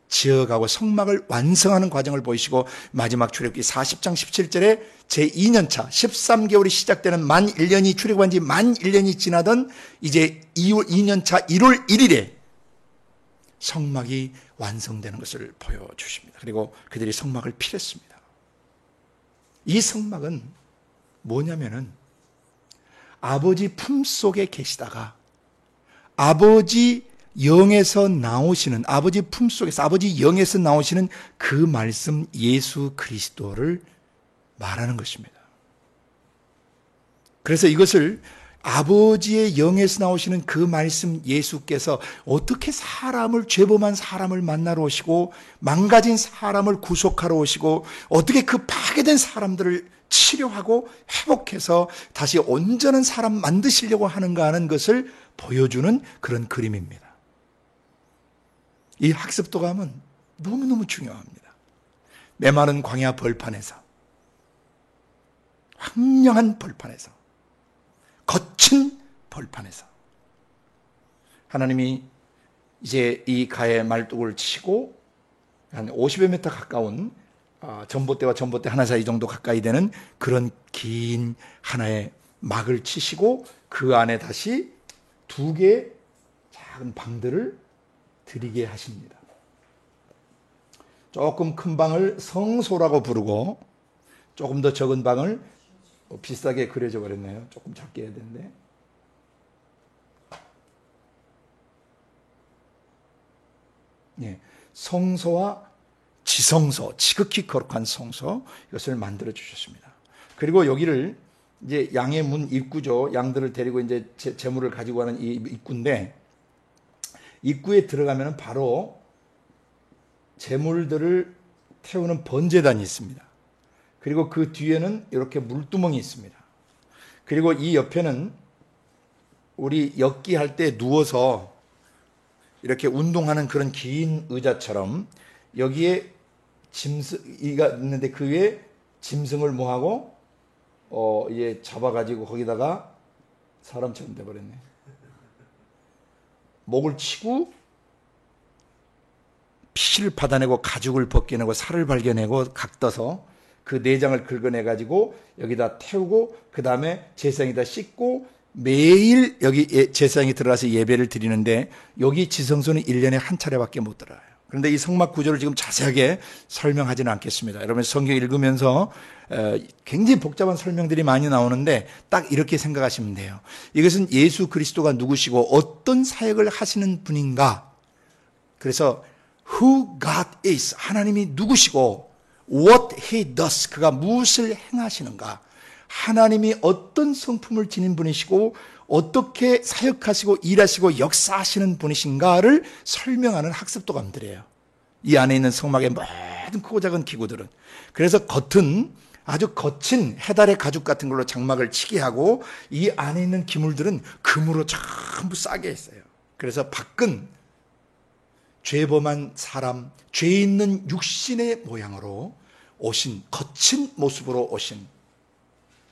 지어가고 성막을 완성하는 과정을 보이시고, 마지막 출애굽기 40장 17절에 제2년차 13개월이 시작되는 만 1년이 출애굽한 지 만 1년이 지나던 이제 2년차 1월 1일에 성막이 완성되는 것을 보여주십니다. 그리고 그들이 성막을 필했습니다. 이 성막은 뭐냐면은 아버지 품속에 계시다가 아버지 영에서 나오시는, 아버지 품속에서, 아버지 영에서 나오시는 그 말씀 예수 그리스도를 말하는 것입니다. 그래서 이것을 아버지의 영에서 나오시는 그 말씀 예수께서 어떻게 죄범한 사람을 만나러 오시고 망가진 사람을 구속하러 오시고 어떻게 그 파괴된 사람들을 치료하고 회복해서 다시 온전한 사람 만드시려고 하는가 하는 것을 보여주는 그런 그림입니다. 이 학습도감은 너무너무 중요합니다. 메마른 광야 벌판에서, 황량한 벌판에서, 거친 벌판에서 하나님이 이제 이 가에 말뚝을 치고 한 50여 미터 가까운 전봇대와 전봇대 하나 사이 정도 가까이 되는 그런 긴 하나의 막을 치시고 그 안에 다시 2개의 작은 방들을 들이게 하십니다. 조금 큰 방을 성소라고 부르고 조금 더 적은 방을 비슷하게 그려져 버렸네요. 조금 작게 해야 되는데. 네, 성소와 지성소, 지극히 거룩한 성소, 이것을 만들어 주셨습니다. 그리고 여기를 이제 양의 문 입구죠. 양들을 데리고 이제 제물을 가지고 가는 이 입구인데, 입구에 들어가면 바로 제물들을 태우는 번제단이 있습니다. 그리고 그 뒤에는 이렇게 물두멍이 있습니다. 그리고 이 옆에는 우리 엮기할 때 누워서 이렇게 운동하는 그런 긴 의자처럼 여기에 짐승이가 있는데 그 위에 짐승을 뭐하고 이제 잡아가지고 거기다가 사람처럼 돼버렸네. 목을 치고 피를 받아내고 가죽을 벗겨내고 살을 발견내고 각떠서 그 내장을 긁어내가지고 여기다 태우고 그 다음에 제사장에다 씻고 매일 여기 제사장이 들어가서 예배를 드리는데 여기 지성소는 1년에 한 차례밖에 못 들어가요. 그런데 이 성막 구조를 지금 자세하게 설명하지는 않겠습니다. 여러분 성경 읽으면서 굉장히 복잡한 설명들이 많이 나오는데 딱 이렇게 생각하시면 돼요. 이것은 예수 그리스도가 누구시고 어떤 사역을 하시는 분인가. 그래서 who God is, 하나님이 누구시고 what he does, 그가 무엇을 행하시는가, 하나님이 어떤 성품을 지닌 분이시고 어떻게 사역하시고 일하시고 역사하시는 분이신가를 설명하는 학습도감들이에요. 이 안에 있는 성막의 모든 크고 작은 기구들은. 그래서 겉은 아주 거친 해달의 가죽 같은 걸로 장막을 치게 하고 이 안에 있는 기물들은 금으로 전부 싸게 했어요. 그래서 밖은 죄범한 사람, 죄 있는 육신의 모양으로 오신, 거친 모습으로 오신,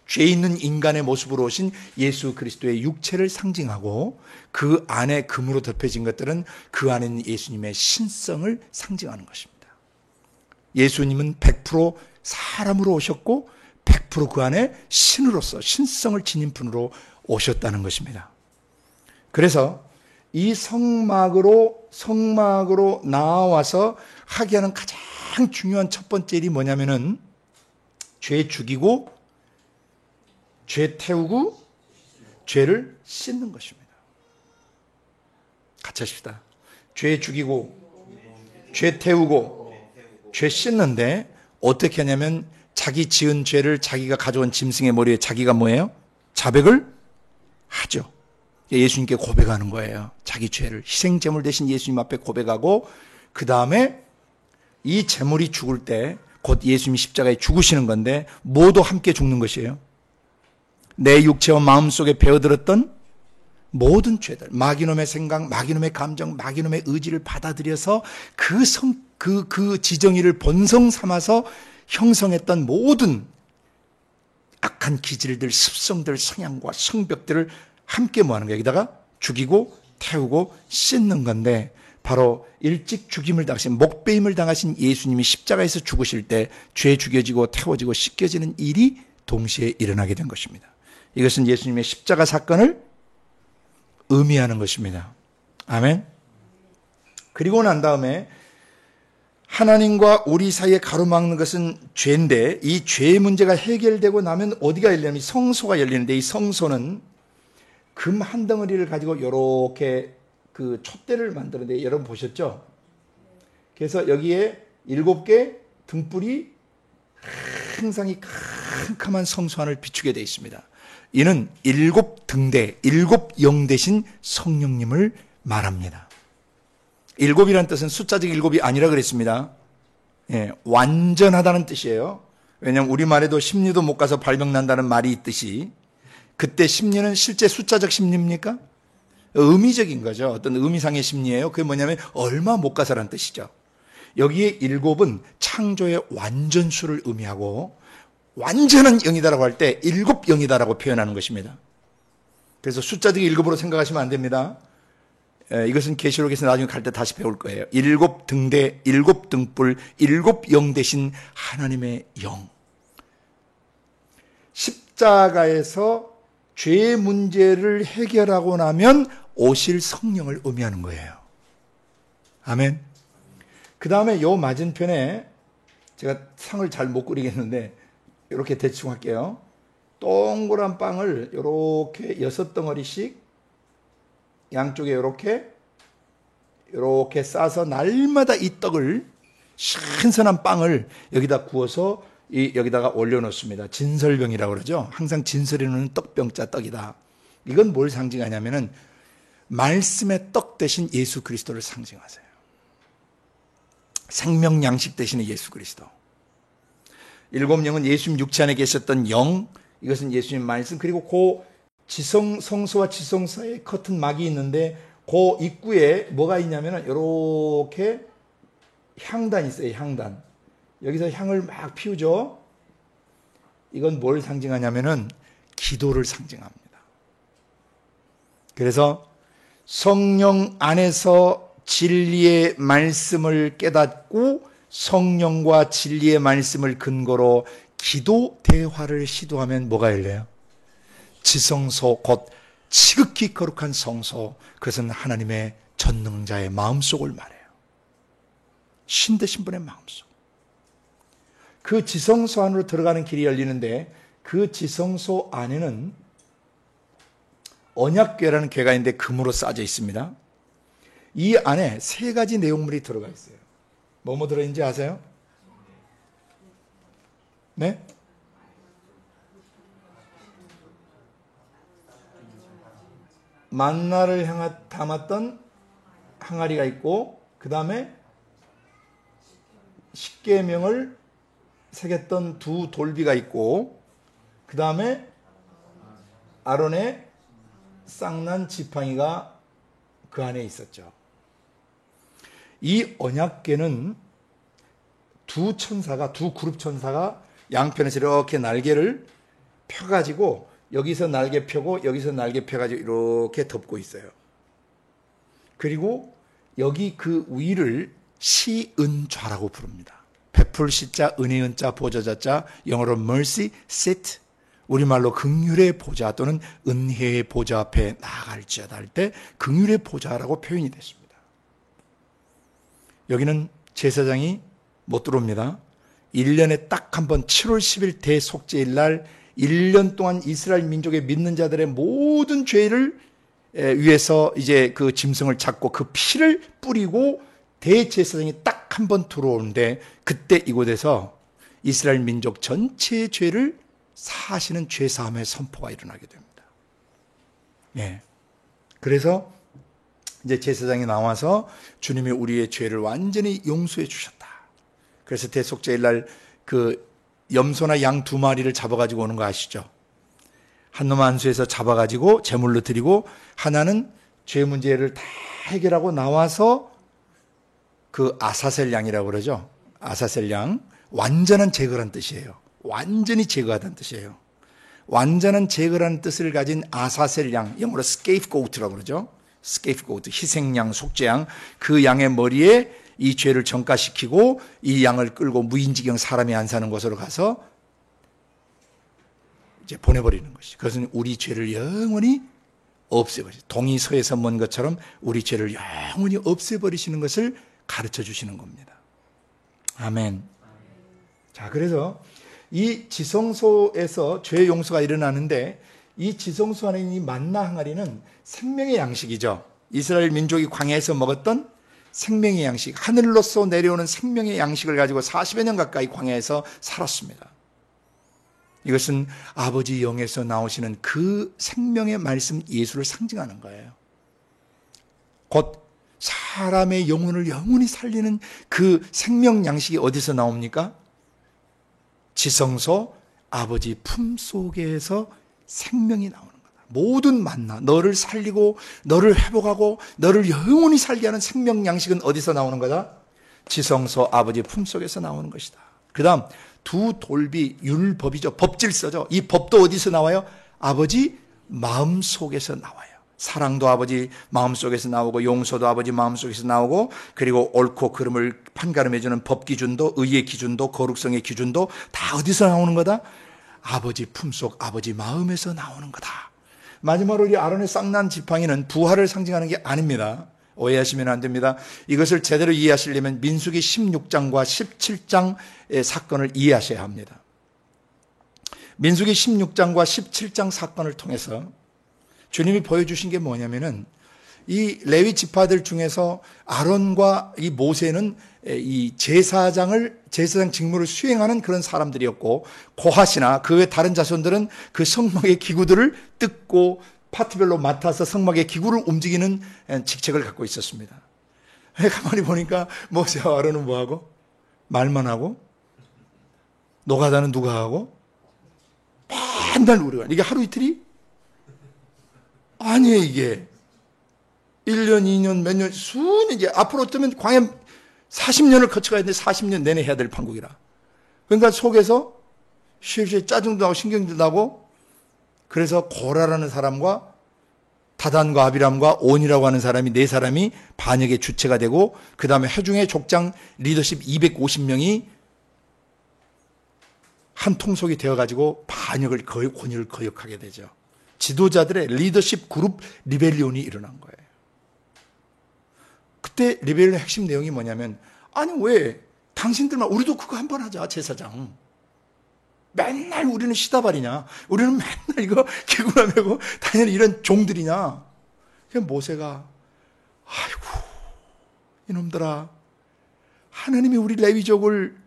죄 있는 인간의 모습으로 오신 예수 그리스도의 육체를 상징하고 그 안에 금으로 덮여진 것들은 그 안에 있는 예수님의 신성을 상징하는 것입니다. 예수님은 100% 사람으로 오셨고 100% 그 안에 신으로서 신성을 지닌 분으로 오셨다는 것입니다. 그래서 이 성막으로 나와서 하게 하는 가장 중요한 첫 번째 일이 뭐냐면은 죄 죽이고 죄 태우고 죄를 씻는 것입니다. 같이 하십시다. 죄 죽이고 죄 태우고 죄 씻는데 어떻게 하냐면 자기 지은 죄를 자기가 가져온 짐승의 머리에 자기가 뭐예요? 자백을 하죠. 예수님께 고백하는 거예요. 자기 죄를 희생제물 대신 예수님 앞에 고백하고 그 다음에 이 제물이 죽을 때 곧 예수님이 십자가에 죽으시는 건데 모두 함께 죽는 것이에요. 내 육체와 마음속에 배어들었던 모든 죄들, 마귀놈의 생각, 마귀놈의 감정, 마귀놈의 의지를 받아들여서 그 지정의를 본성 삼아서 형성했던 모든 악한 기질들, 습성들, 성향과 성벽들을 함께 모아는 거예요. 여기다가 죽이고 태우고 씻는 건데 바로 일찍 죽임을 당하신, 목배임을 당하신 예수님이 십자가에서 죽으실 때 죄 죽여지고 태워지고 씻겨지는 일이 동시에 일어나게 된 것입니다. 이것은 예수님의 십자가 사건을 의미하는 것입니다. 아멘. 그리고 난 다음에 하나님과 우리 사이에 가로막는 것은 죄인데 이 죄의 문제가 해결되고 나면 어디가 열리냐면 성소가 열리는데 이 성소는 금 한 덩어리를 가지고 이렇게 그 촛대를 만드는데 여러분 보셨죠? 그래서 여기에 7개 등불이 항상 이 캄캄한 성소 안을 비추게 되어 있습니다. 이는 일곱 등대, 일곱 영 대신 성령님을 말합니다. 일곱이라는 뜻은 숫자적 일곱이 아니라 그랬습니다. 예, 완전하다는 뜻이에요. 왜냐하면 우리말에도 심리도 못 가서 발병난다는 말이 있듯이 그때 심리는 실제 숫자적 심리입니까? 의미적인 거죠. 어떤 의미상의 심리예요. 그게 뭐냐면 얼마 못 가서라는 뜻이죠. 여기에 일곱은 창조의 완전수를 의미하고 완전한 영이다라고 할 때 일곱 영이다라고 표현하는 것입니다. 그래서 숫자적 일곱으로 생각하시면 안 됩니다. 이것은 계시록에서 나중에 갈 때 다시 배울 거예요. 일곱 등대, 일곱 등불, 일곱 영 대신 하나님의 영. 십자가에서 죄의 문제를 해결하고 나면 오실 성령을 의미하는 거예요. 아멘. 그 다음에 요 맞은편에 제가 상을 잘 못 그리겠는데 이렇게 대충 할게요. 동그란 빵을 이렇게 6덩어리씩 양쪽에 이렇게 싸서 날마다 이 떡을 신선한 빵을 여기다 구워서 여기다가 올려놓습니다. 진설병이라고 그러죠. 항상 진설해 놓는 떡병자 떡이다. 이건 뭘 상징하냐면은 말씀의 떡 대신 예수 그리스도를 상징하세요. 생명 양식 대신에 예수 그리스도. 일곱 영은 예수님 육체 안에 계셨던 영, 이것은 예수님 말씀, 그리고 그 성소와 지성 사이에 커튼 막이 있는데 그 입구에 뭐가 있냐면은 이렇게 향단이 있어요. 향단. 여기서 향을 막 피우죠. 이건 뭘 상징하냐면은 기도를 상징합니다. 그래서 성령 안에서 진리의 말씀을 깨닫고 성령과 진리의 말씀을 근거로 기도 대화를 시도하면 뭐가 열려요? 지성소, 곧 지극히 거룩한 성소, 그것은 하나님의 전능자의 마음속을 말해요. 신 되신 분의 마음속. 그 지성소 안으로 들어가는 길이 열리는데 그 지성소 안에는 언약궤라는 궤가 있는데 금으로 싸져 있습니다. 이 안에 세 가지 내용물이 들어가 있어요. 뭐뭐 들어있는지 아세요? 네? 만나를 담았던 항아리가 있고, 그 다음에 십계명을 새겼던 두 돌비가 있고, 그 다음에 아론의 쌍난 지팡이가 그 안에 있었죠. 이 언약궤는 두 그룹 천사가 양편에서 이렇게 날개를 펴가지고 여기서 날개 펴고 여기서 날개 펴가지고 이렇게 덮고 있어요. 그리고 여기 그 위를 시은좌라고 부릅니다. 베풀 시자, 은혜 은자, 보좌자자, 영어로 mercy seat, 우리말로 긍휼의 보좌 또는 은혜의 보좌 앞에 나아갈지어다 할 때 긍휼의 보좌라고 표현이 됐습니다. 여기는 제사장이 못 들어옵니다. 1년에 딱 한 번 7월 10일 대속죄일 날 1년 동안 이스라엘 민족의 믿는 자들의 모든 죄를 위해서 이제 그 짐승을 잡고 그 피를 뿌리고 대제사장이 딱 한 번 들어오는데 그때 이곳에서 이스라엘 민족 전체의 죄를 사하시는 죄사함의 선포가 일어나게 됩니다. 예. 그래서 이제 제사장이 나와서 주님이 우리의 죄를 완전히 용서해 주셨다. 그래서 대속죄일 날 그 염소나 양 2마리를 잡아가지고 오는 거 아시죠? 한 놈 안수해서 잡아가지고 제물로 드리고 하나는 죄 문제를 다 해결하고 나와서 그 아사셀 양이라고 그러죠. 아사셀 양, 완전한 제거란 뜻이에요. 완전히 제거하다는 뜻이에요. 완전한 제거라는 뜻을 가진 아사셀 양, 영어로 scapegoat라고 그러죠. scapegoat, 희생양, 속죄양, 그 양의 머리에 이 죄를 전가시키고 이 양을 끌고 무인지경 사람이 안 사는 곳으로 가서 이제 보내버리는 것이. 그것은 우리 죄를 영원히 없애버리죠. 동이 서에서 먼 것처럼 우리 죄를 영원히 없애버리시는 것을 가르쳐 주시는 겁니다. 아멘. 자, 그래서 이 지성소에서 죄 용서가 일어나는데 이 지성소 안에 있는 이 만나 항아리는 생명의 양식이죠. 이스라엘 민족이 광야에서 먹었던 생명의 양식, 하늘로서 내려오는 생명의 양식을 가지고 40여 년 가까이 광야에서 살았습니다. 이것은 아버지 영에서 나오시는 그 생명의 말씀 예수를 상징하는 거예요. 곧 사람의 영혼을 영원히 살리는 그 생명 양식이 어디서 나옵니까? 지성소 아버지 품속에서 생명이 나오는 거다. 모든 만나, 너를 살리고 너를 회복하고 너를 영원히 살게 하는 생명 양식은 어디서 나오는 거다? 지성소 아버지 품속에서 나오는 것이다. 그 다음 두 돌비 율법이죠. 법질서죠. 이 법도 어디서 나와요? 아버지 마음속에서 나와요. 사랑도 아버지 마음속에서 나오고 용서도 아버지 마음속에서 나오고 그리고 옳고 그름을 판가름해주는 법 기준도 의의 기준도 거룩성의 기준도 다 어디서 나오는 거다? 아버지 품속 아버지 마음에서 나오는 거다. 마지막으로 이 아론의 쌍난 지팡이는 부활을 상징하는 게 아닙니다. 오해하시면 안 됩니다. 이것을 제대로 이해하시려면 민수기 16장과 17장의 사건을 이해하셔야 합니다. 민수기 16장과 17장 사건을 통해서 주님이 보여주신 게 뭐냐면은 이 레위 지파들 중에서 아론과 이 모세는 이 제사장 직무를 수행하는 그런 사람들이었고 고핫이나 그 외 다른 자손들은 그 성막의 기구들을 뜯고 파트별로 맡아서 성막의 기구를 움직이는 직책을 갖고 있었습니다. 가만히 보니까 모세와 아론은 뭐하고? 말만 하고 노가다는 누가 하고? 맨날 우리가 이게 하루 이틀이? 아니에요. 이게 1년, 2년, 몇 년, 수년 이제 앞으로 뜨면 광야 40년을 거쳐가야 되는데 40년 내내 해야 될 판국이라. 그러니까 속에서 쉬쉬 짜증도 나고 신경도 나고 그래서 고라라는 사람과 다단과 아비람과 온이라고 하는 사람이 네 사람이 반역의 주체가 되고 그 다음에 회중의 족장 리더십 250명이 한 통속이 되어가지고 반역을 권위를 거역하게 되죠. 지도자들의 리더십 그룹 리벨리온이 일어난 거예요. 그때 리벨리온의 핵심 내용이 뭐냐면 아니 왜 당신들만 우리도 그거 한번 하자 제사장. 맨날 우리는 시다발이냐. 우리는 맨날 이거 기구나 메고 당연히 이런 종들이냐. 그냥 모세가 아이고 이놈들아 하나님이 우리 레위족을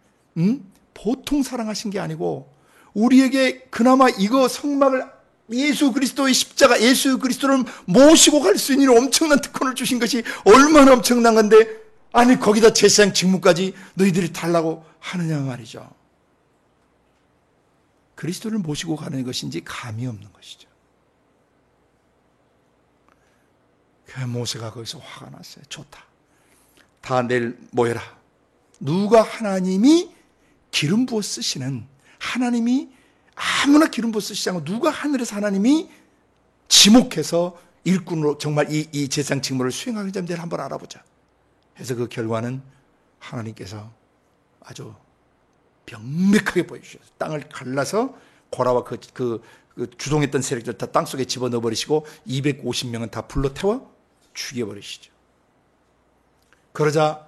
보통 사랑하신 게 아니고 우리에게 그나마 이거 성막을 예수 그리스도의 십자가 예수 그리스도를 모시고 갈 수 있는 엄청난 특권을 주신 것이 얼마나 엄청난 건데 아니 거기다 제사장 직무까지 너희들이 달라고 하느냐 말이죠. 그리스도를 모시고 가는 것인지 감이 없는 것이죠. 그 모세가 거기서 화가 났어요. 좋다. 다 내일 모여라. 누가 하나님이 기름 부어 쓰시는 하나님이 아무나 기름 부어 쓰시지 않고 누가 하늘에서 하나님이 지목해서 일꾼으로 정말 이 제사장 직무를 수행하게 되면 내일 한번 알아보자. 그래서 그 결과는 하나님께서 아주 명백하게 보여주셨어요. 땅을 갈라서 고라와 그 주동했던 세력들 다 땅속에 집어넣어 버리시고 250명은 다 불로 태워 죽여버리시죠. 그러자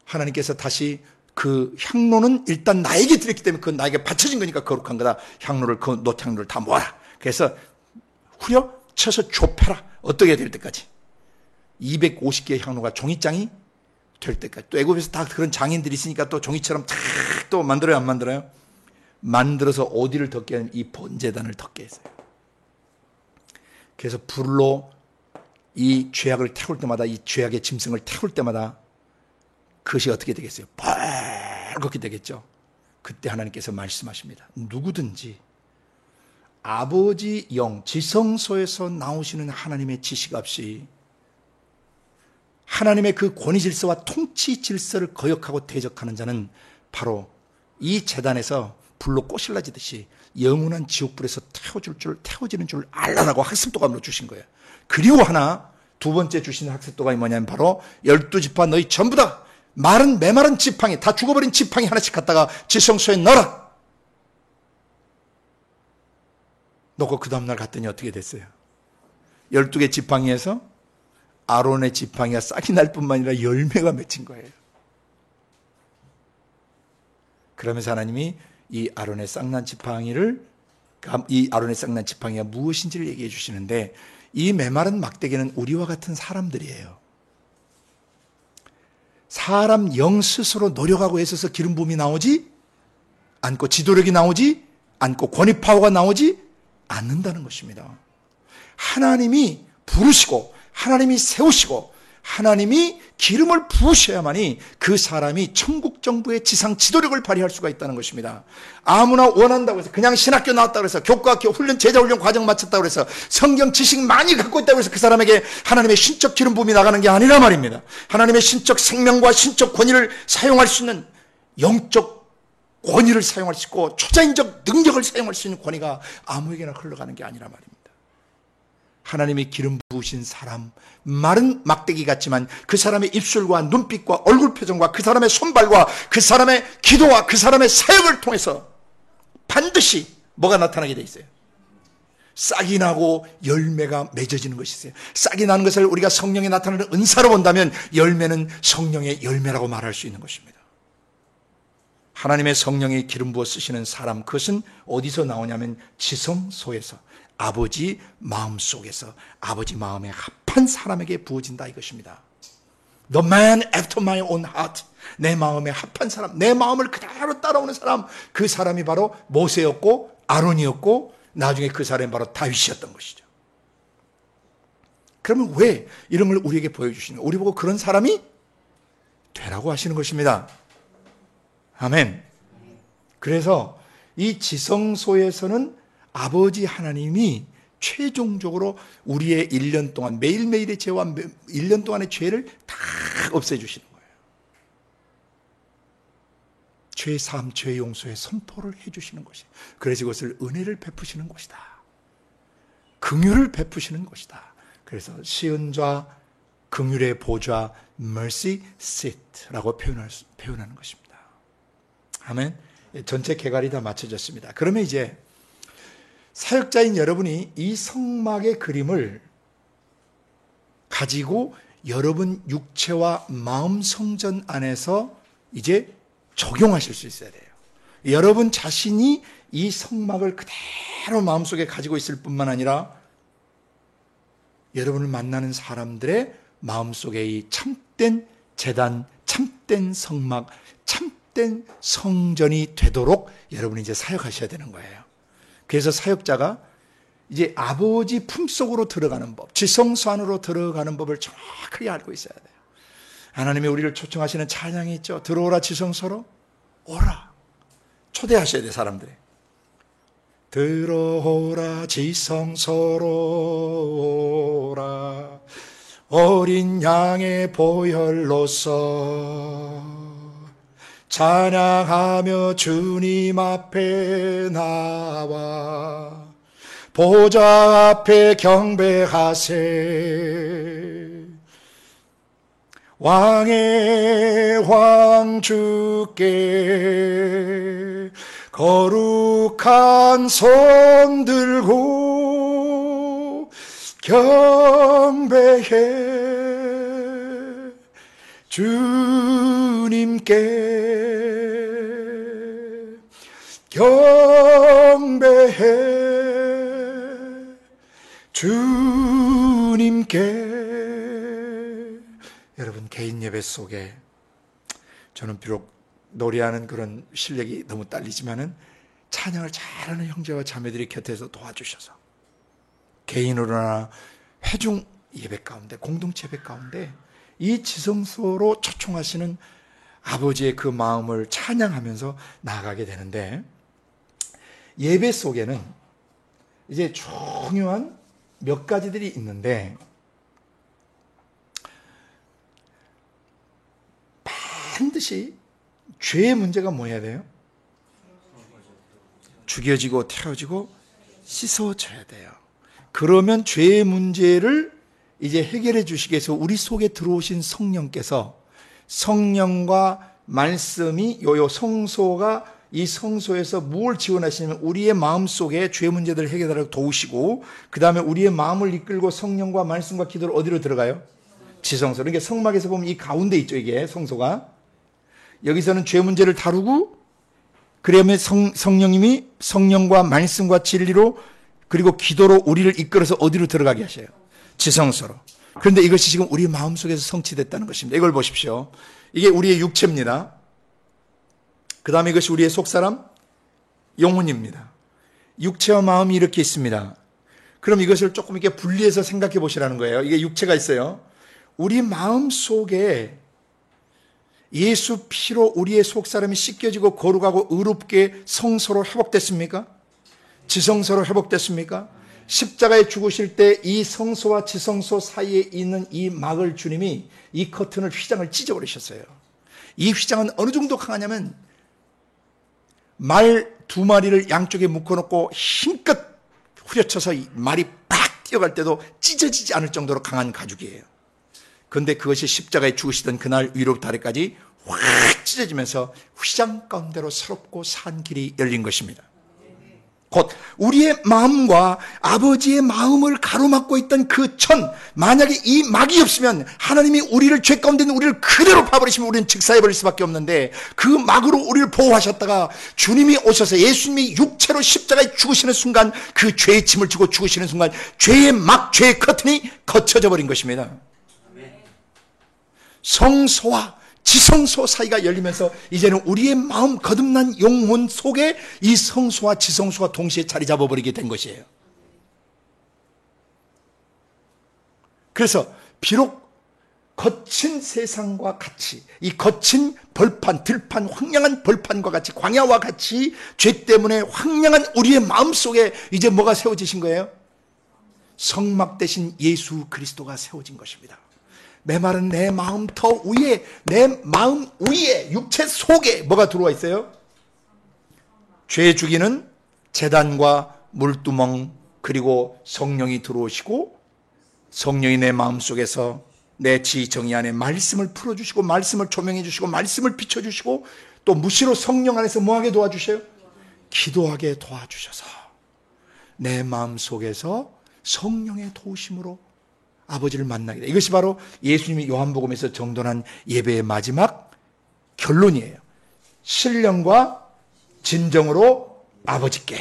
하나님께서 다시 그 향로는 일단 나에게 드렸기 때문에 그건 나에게 바쳐진 거니까 거룩한 거다. 향로를 그 노향로를 다 모아라. 그래서 후려 쳐서 좁혀라. 어떻게 될 때까지 250개의 향로가 종이장이 될 때까지. 또 애굽에서 다 그런 장인들이 있으니까 또 종이처럼 탁 또 만들어요 안 만들어요? 만들어서 어디를 덮게 하면 이 번제단을 덮게 했어요. 그래서 불로 이 죄악을 태울 때마다 이 죄악의 짐승을 태울 때마다 그것이 어떻게 되겠어요? 벌겋게 되겠죠. 그때 하나님께서 말씀하십니다. 누구든지 아버지 영 지성소에서 나오시는 하나님의 지식 없이 하나님의 그 권위 질서와 통치 질서를 거역하고 대적하는 자는 바로 이 제단에서 불로 꼬실라지듯이 영원한 지옥불에서 태워지는 줄 알라라고 학습도감으로 주신 거예요. 그리고 하나 두 번째 주신 학습도감이 뭐냐면 바로 12지파 너희 전부 다 메마른 지팡이 다 죽어버린 지팡이 하나씩 갖다가 지성소에 넣어라. 놓고 그 다음날 갔더니 어떻게 됐어요? 12개 지팡이에서 아론의 지팡이가 싹이 날 뿐만 아니라 열매가 맺힌 거예요. 그러면서 하나님이 이 아론의 쌍난 지팡이가 무엇인지를 얘기해 주시는데 이 메마른 막대기는 우리와 같은 사람들이에요. 사람 영 스스로 노력하고 애써서 기름 부음이 나오지 않고 지도력이 나오지 않고 권위 파워가 나오지 않는다는 것입니다. 하나님이 부르시고 하나님이 세우시고 하나님이 기름을 부으셔야만이 그 사람이 천국 정부의 지상 지도력을 발휘할 수가 있다는 것입니다. 아무나 원한다고 해서 그냥 신학교 나왔다고 해서 교과 훈련 제자 훈련 과정 마쳤다고 해서 성경 지식 많이 갖고 있다고 해서 그 사람에게 하나님의 신적 기름 부음이 나가는 게 아니라 말입니다. 하나님의 신적 생명과 신적 권위를 사용할 수 있는 영적 권위를 사용할 수 있고 초자연적 능력을 사용할 수 있는 권위가 아무에게나 흘러가는 게 아니라 말입니다. 하나님이 기름 부으신 사람, 마른 막대기 같지만 그 사람의 입술과 눈빛과 얼굴 표정과 그 사람의 손발과 그 사람의 기도와 그 사람의 사역을 통해서 반드시 뭐가 나타나게 돼 있어요? 싹이 나고 열매가 맺어지는 것이 있어요. 싹이 나는 것을 우리가 성령에 나타나는 은사로 본다면 열매는 성령의 열매라고 말할 수 있는 것입니다. 하나님의 성령이 기름 부어 쓰시는 사람, 그것은 어디서 나오냐면 지성소에서, 아버지 마음속에서, 아버지 마음에 합한 사람에게 부어진다 이것입니다. The man after my own heart, 내 마음에 합한 사람, 내 마음을 그대로 따라오는 사람, 그 사람이 바로 모세였고 아론이었고 나중에 그 사람이 바로 다윗이었던 것이죠. 그러면 왜 이런 걸 우리에게 보여주시는 거예요? 우리 보고 그런 사람이 되라고 하시는 것입니다. 아멘. 그래서 이 지성소에서는 아버지 하나님이 최종적으로 우리의 1년 동안 매일매일의 죄와 1년 동안의 죄를 다 없애주시는 거예요. 죄 사함, 죄 용서의 선포를 해주시는 것이에요. 그래서 이것을 은혜를 베푸시는 것이다. 긍휼을 베푸시는 것이다. 그래서 시은 좌, 긍휼의 보좌, mercy seat라고 표현하는 것입니다. 아멘. 전체 개괄이 다 맞춰졌습니다. 그러면 이제 사역자인 여러분이 이 성막의 그림을 가지고 여러분 육체와 마음 성전 안에서 이제 적용하실 수 있어야 돼요. 여러분 자신이 이 성막을 그대로 마음속에 가지고 있을 뿐만 아니라 여러분을 만나는 사람들의 마음속에 이 참된 제단, 참된 성막, 참된 성전이 되도록 여러분이 이제 사역하셔야 되는 거예요. 그래서 사역자가 이제 아버지 품속으로 들어가는 법, 지성소 안으로 들어가는 법을 정확하게 알고 있어야 돼요. 하나님이 우리를 초청하시는 찬양이 있죠. 들어오라 지성소로 오라. 초대하셔야 돼요, 사람들이. 들어오라 지성소로 오라. 어린 양의 보혈로서 찬양하며 주님 앞에 나와 보좌 앞에 경배하세. 왕의 왕 주께 거룩한 손 들고 경배해. 주님께 경배해. 주님께. 여러분 개인 예배 속에 저는 비록 노래하는 그런 실력이 너무 딸리지만은 찬양을 잘하는 형제와 자매들이 곁에서 도와주셔서 개인으로나 회중 예배 가운데, 공동체 예배 가운데 이 지성소로 초청하시는 아버지의 그 마음을 찬양하면서 나아가게 되는데, 예배 속에는 이제 중요한 몇 가지들이 있는데 반드시 죄의 문제가 뭐 해야 돼요? 죽여지고 태워지고 씻어져야 돼요. 그러면 죄의 문제를 이제 해결해 주시기 위해서 우리 속에 들어오신 성령께서 성령과 말씀이 요 성소가 이 성소에서 무엇을 지원하시냐면 우리의 마음속에 죄 문제들을 해결하려고 도우시고, 그 다음에 우리의 마음을 이끌고 성령과 말씀과 기도를 어디로 들어가요? 지성소. 그러니까 성막에서 보면 이 가운데 있죠, 이게 성소가. 여기서는 죄 문제를 다루고, 그러면 성령님이 성령과 말씀과 진리로 그리고 기도로 우리를 이끌어서 어디로 들어가게 하셔요? 지성소로. 그런데 이것이 지금 우리 마음속에서 성취됐다는 것입니다. 이걸 보십시오. 이게 우리의 육체입니다. 그 다음에 이것이 우리의 속사람, 영혼입니다. 육체와 마음이 이렇게 있습니다. 그럼 이것을 조금 이렇게 분리해서 생각해 보시라는 거예요. 이게 육체가 있어요. 우리 마음 속에 예수 피로 우리의 속사람이 씻겨지고 거룩하고 의롭게 성소로 회복됐습니까? 지성소로 회복됐습니까? 십자가에 죽으실 때 이 성소와 지성소 사이에 있는 이 막을 주님이 이 커튼을 휘장을 찢어버리셨어요. 이 휘장은 어느 정도 강하냐면 말 2마리를 양쪽에 묶어놓고 힘껏 후려쳐서 말이 팍 뛰어갈 때도 찢어지지 않을 정도로 강한 가죽이에요. 그런데 그것이 십자가에 죽으시던 그날 위로부터 아래까지 확 찢어지면서 휘장 가운데로 새롭고 산 길이 열린 것입니다. 곧 우리의 마음과 아버지의 마음을 가로막고 있던 그 천, 만약에 이 막이 없으면 하나님이 우리를 죄 가운데 있는 우리를 그대로 파버리시면 우리는 직사해버릴 수밖에 없는데 그 막으로 우리를 보호하셨다가 주님이 오셔서 예수님이 육체로 십자가에 죽으시는 순간 그 죄의 짐을 지고 죽으시는 순간 죄의 막, 죄의 커튼이 거쳐져 버린 것입니다. 성소와 지성소 사이가 열리면서 이제는 우리의 마음 거듭난 영혼 속에 이 성소와 지성소가 동시에 자리 잡아버리게 된 것이에요. 그래서 비록 거친 세상과 같이 이 거친 벌판, 들판, 황량한 벌판과 같이 광야와 같이 죄 때문에 황량한 우리의 마음 속에 이제 뭐가 세워지신 거예요? 성막 대신 예수 그리스도가 세워진 것입니다. 내 말은 내 마음 터 위에, 내 마음 위에, 육체 속에 뭐가 들어와 있어요? 죄 죽이는 제단과 물두멍, 그리고 성령이 들어오시고 성령이 내 마음 속에서 내 지정의 안에 말씀을 풀어주시고 말씀을 조명해 주시고 말씀을 비춰주시고 또 무시로 성령 안에서 뭐하게 도와주셔요? 기도하게 도와주셔서 내 마음 속에서 성령의 도우심으로 아버지를 만나게 돼. 이것이 바로 예수님이 요한복음에서 정돈한 예배의 마지막 결론이에요. 신령과 진정으로 아버지께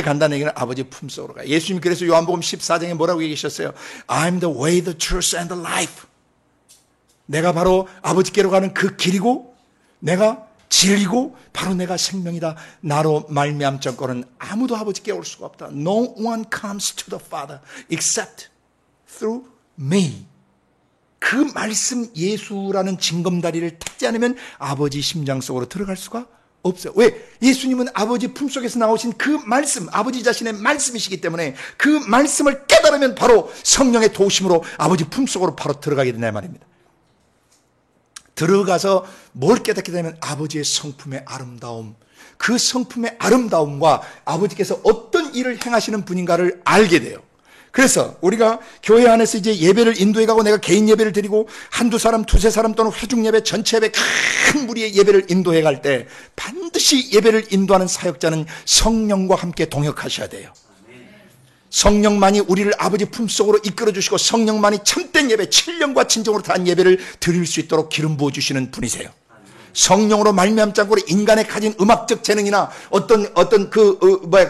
간다는 얘기는 아버지 품속으로 가요. 예수님이 그래서 요한복음 14장에 뭐라고 얘기하셨어요? I'm the way, the truth and the life. 내가 바로 아버지께로 가는 그 길이고 내가 진리고 바로 내가 생명이다. 나로 말미암자고는 아무도 아버지께 올 수가 없다. No one comes to the Father except through me. 그 말씀 예수라는 징검다리를 타지 않으면 아버지 심장 속으로 들어갈 수가 없어요. 왜? 예수님은 아버지 품속에서 나오신 그 말씀, 아버지 자신의 말씀이시기 때문에 그 말씀을 깨달으면 바로 성령의 도우심으로 아버지 품속으로 바로 들어가게 된다 말입니다. 들어가서 뭘 깨닫게 되면 아버지의 성품의 아름다움, 그 성품의 아름다움과 아버지께서 어떤 일을 행하시는 분인가를 알게 돼요. 그래서 우리가 교회 안에서 이제 예배를 인도해 가고 내가 개인 예배를 드리고 한두 사람, 두세 사람 또는 회중 예배, 전체 예배, 큰 무리의 예배를 인도해 갈 때 반드시 예배를 인도하는 사역자는 성령과 함께 동역하셔야 돼요. 성령만이 우리를 아버지 품속으로 이끌어주시고 성령만이 참된 예배, 진령과 진정으로 다한 예배를 드릴 수 있도록 기름 부어주시는 분이세요. 성령으로 말미암지 않고 인간의 가진 음악적 재능이나 어떤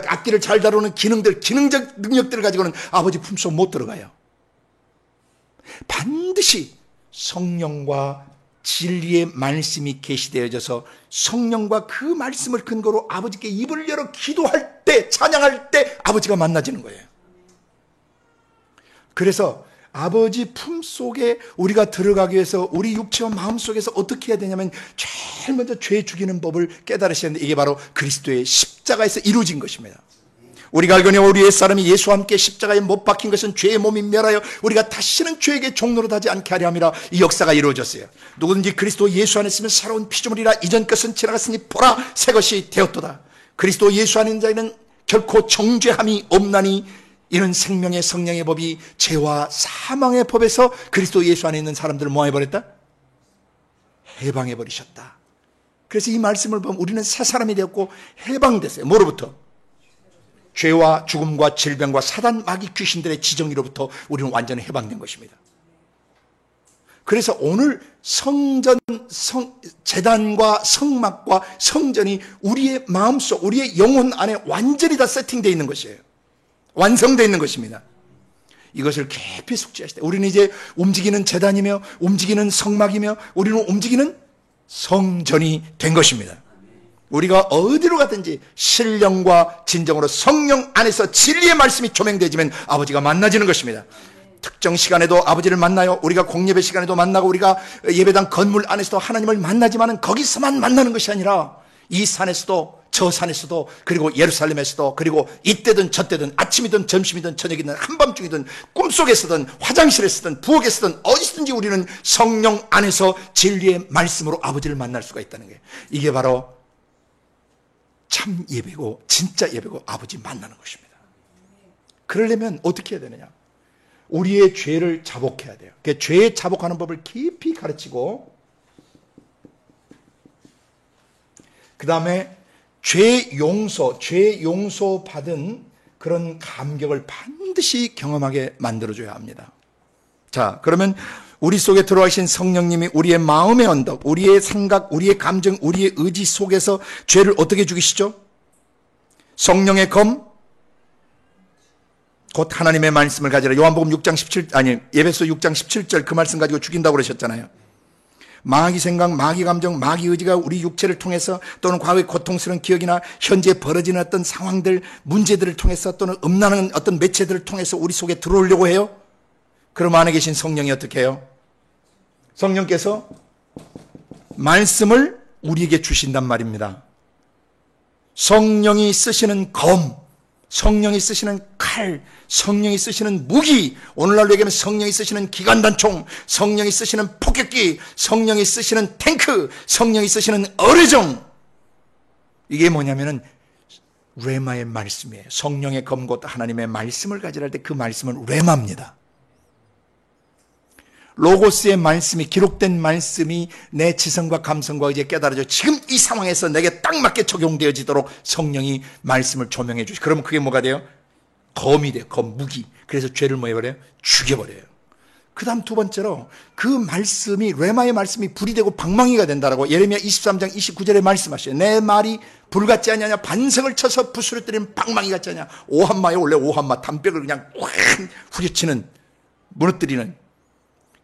악기를 잘 다루는 기능적 능력들을 가지고는 아버지 품속 못 들어가요. 반드시 성령과 진리의 말씀이 계시되어져서 성령과 그 말씀을 근거로 아버지께 입을 열어 기도할 때, 찬양할 때 아버지가 만나지는 거예요. 그래서 아버지 품속에 우리가 들어가기 위해서 우리 육체와 마음 속에서 어떻게 해야 되냐면 제일 먼저 죄 죽이는 법을 깨달으셔야 하는데 이게 바로 그리스도의 십자가에서 이루어진 것입니다. 우리가 알거니와 우리 옛사람이 예수와 함께 십자가에 못 박힌 것은 죄의 몸이 멸하여 우리가 다시는 죄에게 종로로 하지 않게 하려 함이라. 이 역사가 이루어졌어요. 누구든지 그리스도 예수 안에 있으면 새로운 피조물이라. 이전 것은 지나갔으니 보라 새 것이 되었도다. 그리스도 예수 안에 있는 자에는 결코 정죄함이 없나니 이는 생명의 성령의 법이 죄와 사망의 법에서 그리스도 예수 안에 있는 사람들을 뭐 해버렸다? 해방해버리셨다. 그래서 이 말씀을 보면 우리는 새 사람이 되었고 해방됐어요. 뭐로부터? 죄와 죽음과 질병과 사단 마귀 귀신들의 지정이로부터 우리는 완전히 해방된 것입니다. 그래서 오늘 성전, 제단과 성막과 성전이 우리의 마음속, 우리의 영혼 안에 완전히 다 세팅되어 있는 것이에요. 완성되어 있는 것입니다. 이것을 깊이 숙지하실 때 우리는 이제 움직이는 제단이며 움직이는 성막이며 우리는 움직이는 성전이 된 것입니다. 우리가 어디로 가든지 신령과 진정으로 성령 안에서 진리의 말씀이 조명되지면 아버지가 만나지는 것입니다. 특정 시간에도 아버지를 만나요. 우리가 공예배 시간에도 만나고 우리가 예배당 건물 안에서도 하나님을 만나지만은 거기서만 만나는 것이 아니라 이 산에서도 저 산에서도 그리고 예루살렘에서도 그리고 이때든 저때든 아침이든 점심이든 저녁이든 한밤중이든 꿈속에서든 화장실에서든 부엌에서든 어디서든지 우리는 성령 안에서 진리의 말씀으로 아버지를 만날 수가 있다는 거예요. 이게 바로 참 예배고 진짜 예배고 아버지 만나는 것입니다. 그러려면 어떻게 해야 되느냐? 우리의 죄를 자복해야 돼요. 그러니까 죄에 자복하는 법을 깊이 가르치고 그 다음에 죄 용서 받은 그런 감격을 반드시 경험하게 만들어줘야 합니다. 자, 그러면 우리 속에 들어와신 성령님이 우리의 마음의 언덕, 우리의 생각, 우리의 감정, 우리의 의지 속에서 죄를 어떻게 죽이시죠? 성령의 검, 곧 하나님의 말씀을 가지라. 요한복음 6장 17, 에베소 6장 17절 그 말씀 가지고 죽인다고 그러셨잖아요. 마귀 생각, 마귀 감정, 마귀 의지가 우리 육체를 통해서 또는 과거의 고통스러운 기억이나 현재 벌어지는 어떤 상황들, 문제들을 통해서 또는 음란한 어떤 매체들을 통해서 우리 속에 들어오려고 해요. 그럼 안에 계신 성령이 어떻게 해요? 성령께서 말씀을 우리에게 주신단 말입니다. 성령이 쓰시는 검, 성령이 쓰시는 칼, 성령이 쓰시는 무기, 오늘날로 얘기하면 성령이 쓰시는 기관단총, 성령이 쓰시는 폭격기, 성령이 쓰시는 탱크, 성령이 쓰시는 어뢰정. 이게 뭐냐면은 레마의 말씀이에요. 성령의 검 곧 하나님의 말씀을 가지라 할 때 그 말씀은 레마입니다. 로고스의 말씀이, 기록된 말씀이 내 지성과 감성과 이제 깨달아져 지금 이 상황에서 내게 딱 맞게 적용되어지도록 성령이 말씀을 조명해 주시. 그러면 그게 뭐가 돼요? 검이 돼요. 검, 무기. 그래서 죄를 뭐 해버려요? 죽여버려요. 그 다음 두 번째로 그 말씀이, 레마의 말씀이 불이 되고 방망이가 된다라고 예레미야 23장 29절에 말씀하셔요. 내 말이 불 같지 않냐, 반석을 쳐서 부스러뜨리는 방망이 같지 않냐. 오한마에 원래 오한마, 담벼락을 그냥 확 후려치는, 무너뜨리는.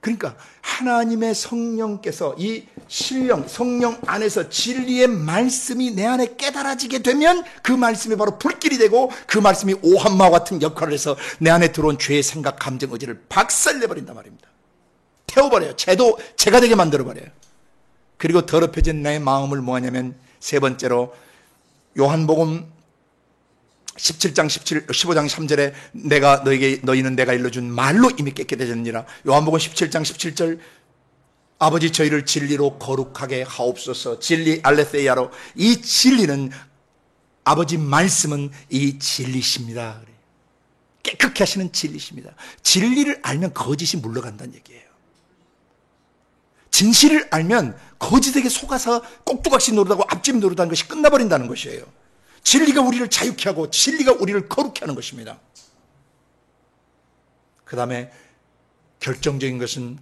그러니까 하나님의 성령께서 이 신령, 성령 안에서 진리의 말씀이 내 안에 깨달아지게 되면 그 말씀이 바로 불길이 되고 그 말씀이 오한마와 같은 역할을 해서 내 안에 들어온 죄의 생각, 감정, 의지를 박살내버린단 말입니다. 태워버려요. 죄가 되게 만들어버려요. 그리고 더럽혀진 내 마음을 뭐하냐면 세 번째로 요한복음 17장 15장 3절에 너희는 내가 일러준 말로 이미 깨끗해졌느니라. 요한복음 17장 17절 아버지 저희를 진리로 거룩하게 하옵소서. 진리 알레세이아로. 이 진리는 아버지 말씀은 이 진리십니다. 깨끗게 하시는 진리십니다. 진리를 알면 거짓이 물러간다는 얘기예요. 진실을 알면 거짓에게 속아서 꼭두각시 노릇하고 앞집 노릇하는 것이 끝나버린다는 것이에요. 진리가 우리를 자유케 하고 진리가 우리를 거룩케 하는 것입니다. 그 다음에 결정적인 것은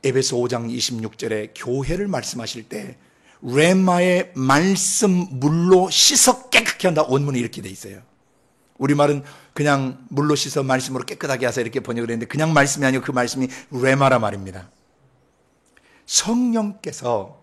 에베소 5장 26절에 교회를 말씀하실 때 레마의 말씀 물로 씻어 깨끗게 한다. 원문이 이렇게 돼 있어요. 우리말은 그냥 물로 씻어 말씀으로 깨끗하게 하사 이렇게 번역을 했는데 그냥 말씀이 아니고 그 말씀이 레마라 말입니다. 성령께서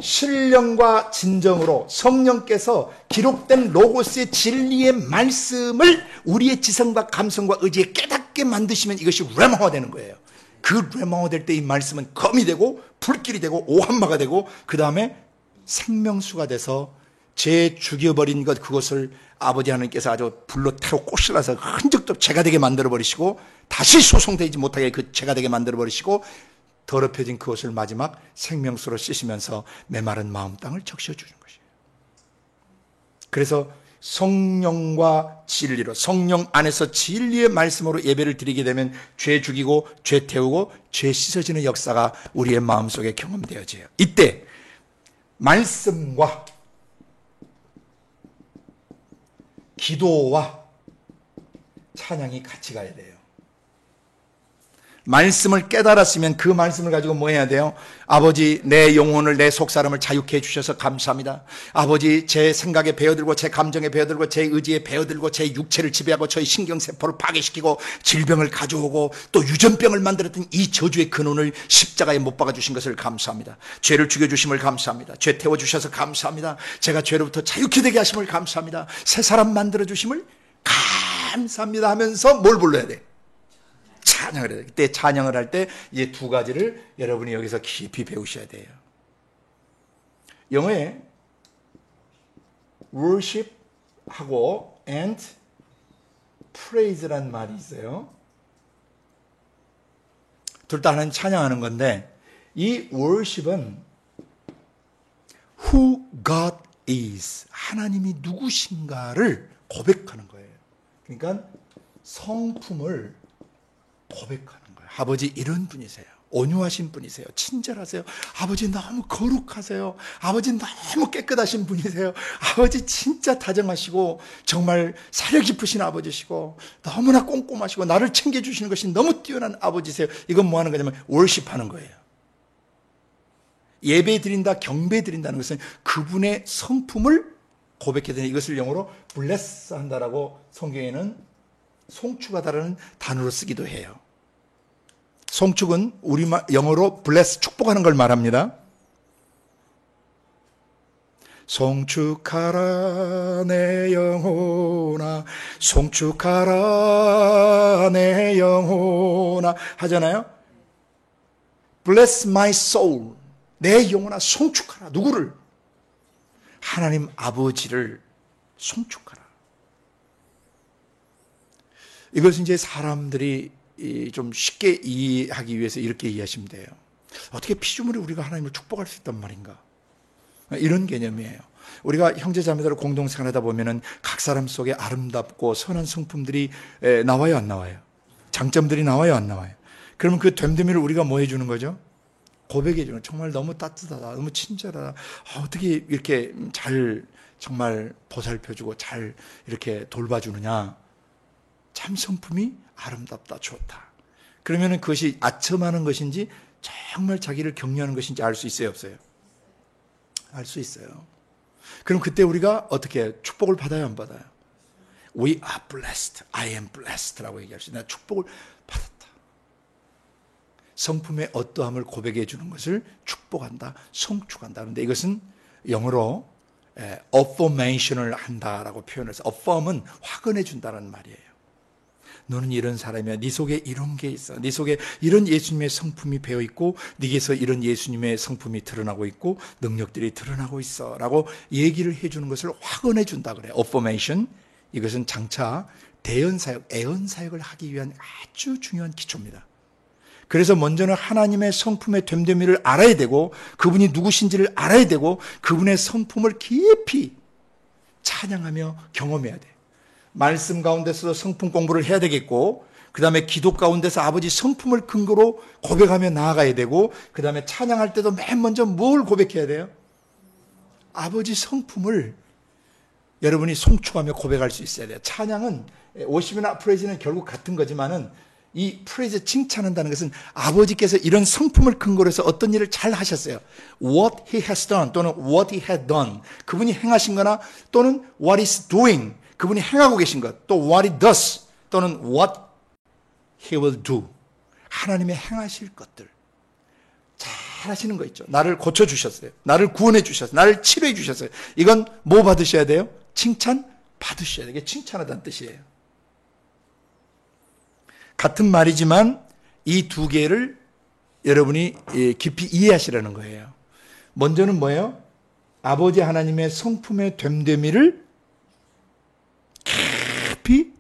신령과 진정으로 성령께서 기록된 로고스의 진리의 말씀을 우리의 지성과 감성과 의지에 깨닫게 만드시면 이것이 레마화 되는 거예요. 그 레마화 될 때 이 말씀은 검이 되고 불길이 되고 오한마가 되고 그 다음에 생명수가 돼서 죄 죽여버린 것 그것을 아버지 하나님께서 아주 불로 태워 꼬실러서 흔적도 죄가 되게 만들어버리시고 다시 소송되지 못하게 그 죄가 되게 만들어버리시고 더럽혀진 그것을 마지막 생명수로 씻으면서 메마른 마음 땅을 적셔주는 것이에요. 그래서 성령과 진리로 성령 안에서 진리의 말씀으로 예배를 드리게 되면 죄 죽이고 죄 태우고 죄 씻어지는 역사가 우리의 마음속에 경험되어져요. 이때 말씀과 기도와 찬양이 같이 가야 돼요. 말씀을 깨달았으면 그 말씀을 가지고 뭐 해야 돼요? 아버지, 내 영혼을, 내 속사람을 자유케 해주셔서 감사합니다. 아버지, 제 생각에 베어들고 제 감정에 베어들고 제 의지에 베어들고 제 육체를 지배하고 저희 신경세포를 파괴시키고 질병을 가져오고 또 유전병을 만들었던 이 저주의 근원을 십자가에 못 박아주신 것을 감사합니다. 죄를 죽여주심을 감사합니다. 죄 태워주셔서 감사합니다. 제가 죄로부터 자유케 되게 하심을 감사합니다. 새 사람 만들어주심을 감사합니다 하면서 뭘 불러야 돼? 찬양을 해야 돼. 그때 찬양을 할 때 이제 두 가지를 여러분이 여기서 깊이 배우셔야 돼요. 영어에 worship 하고 and praise란 말이 있어요. 둘 다 하나님 찬양하는 건데 이 worship은 who God is, 하나님이 누구신가를 고백하는 거예요. 그러니까 성품을 고백하는 거예요. 아버지 이런 분이세요. 온유하신 분이세요. 친절하세요. 아버지 너무 거룩하세요. 아버지 너무 깨끗하신 분이세요. 아버지 진짜 다정하시고 정말 사려 깊으신 아버지시고 너무나 꼼꼼하시고 나를 챙겨주시는 것이 너무 뛰어난 아버지세요. 이건 뭐 하는 거냐면 월십하는 거예요. 예배 드린다, 경배 드린다는 것은 그분의 성품을 고백해야 되는, 이것을 영어로 bless 한다라고 성경에는 송축하다라는 단어로 쓰기도 해요. 송축은 우리말 영어로 bless, 축복하는 걸 말합니다. 송축하라 내 영혼아, 송축하라 내 영혼아 하잖아요. Bless my soul, 내 영혼아 송축하라. 누구를? 하나님 아버지를 송축하라. 이것은 이제 사람들이 좀 쉽게 이해하기 위해서 이렇게 이해하시면 돼요. 어떻게 피조물이 우리가 하나님을 축복할 수 있단 말인가? 이런 개념이에요. 우리가 형제자매들 공동생활하다 보면은 각 사람 속에 아름답고 선한 성품들이 나와요, 안 나와요? 장점들이 나와요, 안 나와요? 그러면 그 됨됨이를 우리가 뭐 해주는 거죠? 고백해 주는, 정말 너무 따뜻하다, 너무 친절하다, 어떻게 이렇게 잘 정말 보살펴주고 잘 이렇게 돌봐주느냐. 참 성품이 아름답다, 좋다. 그러면 그것이 아첨하는 것인지 정말 자기를 격려하는 것인지 알 수 있어요, 없어요? 알 수 있어요. 그럼 그때 우리가 어떻게 해요? 축복을 받아요, 안 받아요? We are blessed, I am blessed 라고 얘기할 수 있어요. 내가 축복을 받았다. 성품의 어떠함을 고백해 주는 것을 축복한다, 송축한다. 그런데 이것은 영어로 affirmation을 한다라고 표현해서, affirm은 확언해 준다는 말이에요. 너는 이런 사람이야. 네 속에 이런 게 있어. 네 속에 이런 예수님의 성품이 배어 있고 네게서 이런 예수님의 성품이 드러나고 있고 능력들이 드러나고 있어 라고 얘기를 해주는 것을 확언해 준다 그래요. affirmation. 이것은 장차 대언사역, 애언사역을 하기 위한 아주 중요한 기초입니다. 그래서 먼저는 하나님의 성품의 됨됨이를 알아야 되고 그분이 누구신지를 알아야 되고 그분의 성품을 깊이 찬양하며 경험해야 돼요. 말씀 가운데서 성품 공부를 해야 되겠고, 그 다음에 기도 가운데서 아버지 성품을 근거로 고백하며 나아가야 되고, 그 다음에 찬양할 때도 맨 먼저 뭘 고백해야 돼요? 아버지 성품을 여러분이 송축하며 고백할 수 있어야 돼요. 찬양은, 워십이나 프레이즈는 결국 같은 거지만은 이 프레이즈, 칭찬한다는 것은 아버지께서 이런 성품을 근거로 해서 어떤 일을 잘 하셨어요. What he has done 또는 what he had done, 그분이 행하신 거나 또는 what is doing, 그분이 행하고 계신 것, 또 what he does 또는 what he will do, 하나님의 행하실 것들 잘 하시는 거 있죠. 나를 고쳐주셨어요. 나를 구원해 주셨어요. 나를 치료해 주셨어요. 이건 뭐 받으셔야 돼요? 칭찬 받으셔야 돼요. 이게 칭찬하다는 뜻이에요. 같은 말이지만 이 두 개를 여러분이 깊이 이해하시라는 거예요. 먼저는 뭐예요? 아버지 하나님의 성품의 됨됨이를 깊이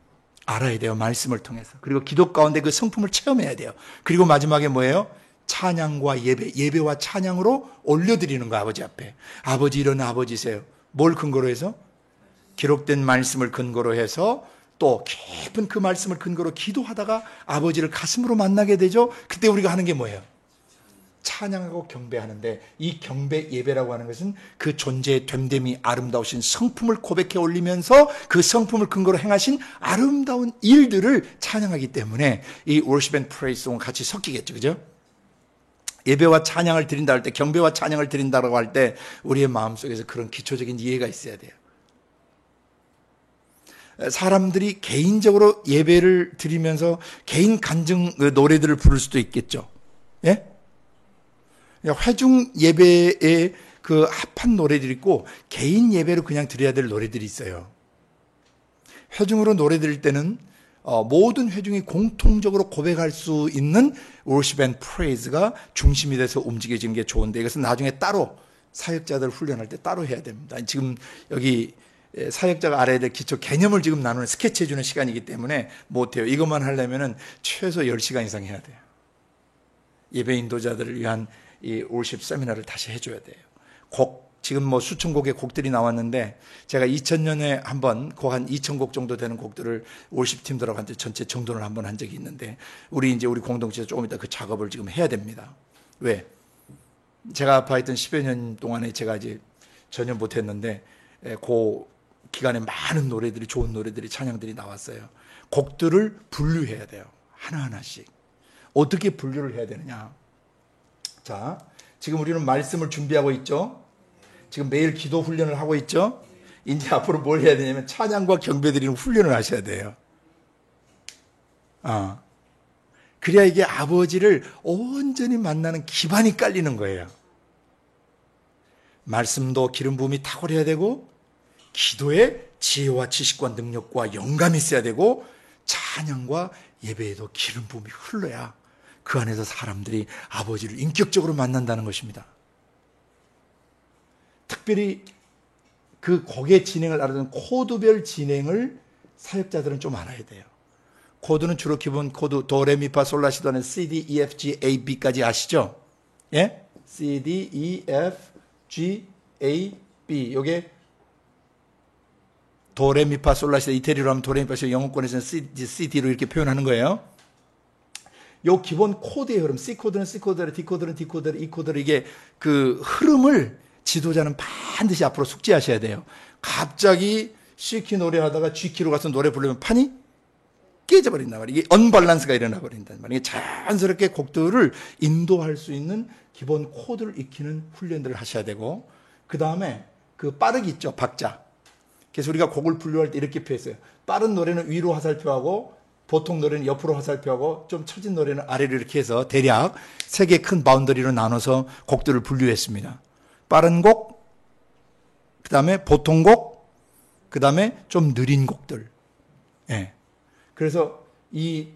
알아야 돼요. 말씀을 통해서. 그리고 기도 가운데 그 성품을 체험해야 돼요. 그리고 마지막에 뭐예요? 찬양과 예배, 예배와 찬양으로 올려드리는 거, 아버지 앞에. 아버지 이런 아버지세요. 뭘 근거로 해서? 기록된 말씀을 근거로 해서 또 깊은 그 말씀을 근거로 기도하다가 아버지를 가슴으로 만나게 되죠. 그때 우리가 하는 게 뭐예요? 찬양하고 경배하는데, 이 경배 예배라고 하는 것은 그 존재의 됨됨이 아름다우신 성품을 고백해 올리면서 그 성품을 근거로 행하신 아름다운 일들을 찬양하기 때문에 이 worship and praise송은 같이 섞이겠죠. 그죠? 예배와 찬양을 드린다 할 때, 경배와 찬양을 드린다고 할 때 우리의 마음속에서 그런 기초적인 이해가 있어야 돼요. 사람들이 개인적으로 예배를 드리면서 개인 간증 노래들을 부를 수도 있겠죠. 예? 회중 예배에 그 합한 노래들이 있고 개인 예배로 그냥 드려야 될 노래들이 있어요. 회중으로 노래 드릴 때는 모든 회중이 공통적으로 고백할 수 있는 worship and praise가 중심이 돼서 움직여지는 게 좋은데, 이것은 나중에 따로 사역자들 훈련할 때 따로 해야 됩니다. 지금 여기 사역자가 알아야 될 기초 개념을 지금 나누는 스케치 해주는 시간이기 때문에 못해요. 이것만 하려면 최소 10시간 이상 해야 돼요. 예배 인도자들을 위한 이 worship 세미나를 다시 해줘야 돼요. 지금 뭐 수천 곡의 곡들이 나왔는데, 제가 2000년에 한번 곡 한 2000곡 정도 되는 곡들을 worship 팀들하고 한테 전체 정돈을 한번 한 적이 있는데, 우리 공동체에서 조금 이따 그 작업을 지금 해야 됩니다. 왜? 제가 아파했던 10여 년 동안에 제가 이제 전혀 못했는데, 그 기간에 많은 노래들이, 좋은 노래들이, 찬양들이 나왔어요. 곡들을 분류해야 돼요. 하나하나씩. 어떻게 분류를 해야 되느냐? 자, 지금 우리는 말씀을 준비하고 있죠? 지금 매일 기도 훈련을 하고 있죠? 이제 앞으로 뭘 해야 되냐면 찬양과 경배 드리는 훈련을 하셔야 돼요. 그래야 이게 아버지를 온전히 만나는 기반이 깔리는 거예요. 말씀도 기름 부음이 탁월해야 되고, 기도에 지혜와 지식과 능력과 영감이 있어야 되고, 찬양과 예배에도 기름 부음이 흘러야 그 안에서 사람들이 아버지를 인격적으로 만난다는 것입니다. 특별히 그 곡의 진행을 알아두는 코드별 진행을 사역자들은 좀 알아야 돼요. 코드는 주로 기본 코드 도레미파솔라시도는 C, D, E, F, G, A, B까지 아시죠? 예? C, D, E, F, G, A, B. 요게 도레미파솔라시도, 이태리로 하면 도레미파솔, 영어권에서는 C, D로 이렇게 표현하는 거예요. 요 기본 코드의 흐름, C 코드는 C 코드를, D 코드는 D 코드를, E 코드를, 이게 그 흐름을 지도자는 반드시 앞으로 숙지하셔야 돼요. 갑자기 C키 노래하다가 G키로 가서 노래 부르면 판이 깨져버린단 말이에요. 이게 언밸런스가 일어나 버린단 말이에요. 자연스럽게 곡들을 인도할 수 있는 기본 코드를 익히는 훈련들을 하셔야 되고, 그 다음에 그 빠르기 있죠, 박자. 그래서 우리가 곡을 분류할 때 이렇게 표했어요. 빠른 노래는 위로 화살표하고, 보통 노래는 옆으로 화살표하고, 좀 처진 노래는 아래로 이렇게 해서 대략 3개 큰 바운더리로 나눠서 곡들을 분류했습니다. 빠른 곡, 그 다음에 보통 곡, 그 다음에 좀 느린 곡들. 예. 그래서 이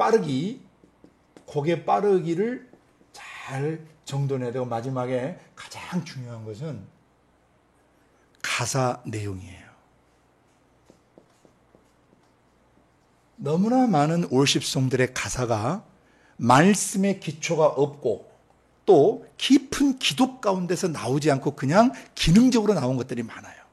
곡의 빠르기를 잘 정돈해야 되고, 마지막에 가장 중요한 것은 가사 내용이에요. 너무나 많은 월십송들의 가사가 말씀의 기초가 없고 또 깊은 기도 가운데서 나오지 않고 그냥 기능적으로 나온 것들이 많아요.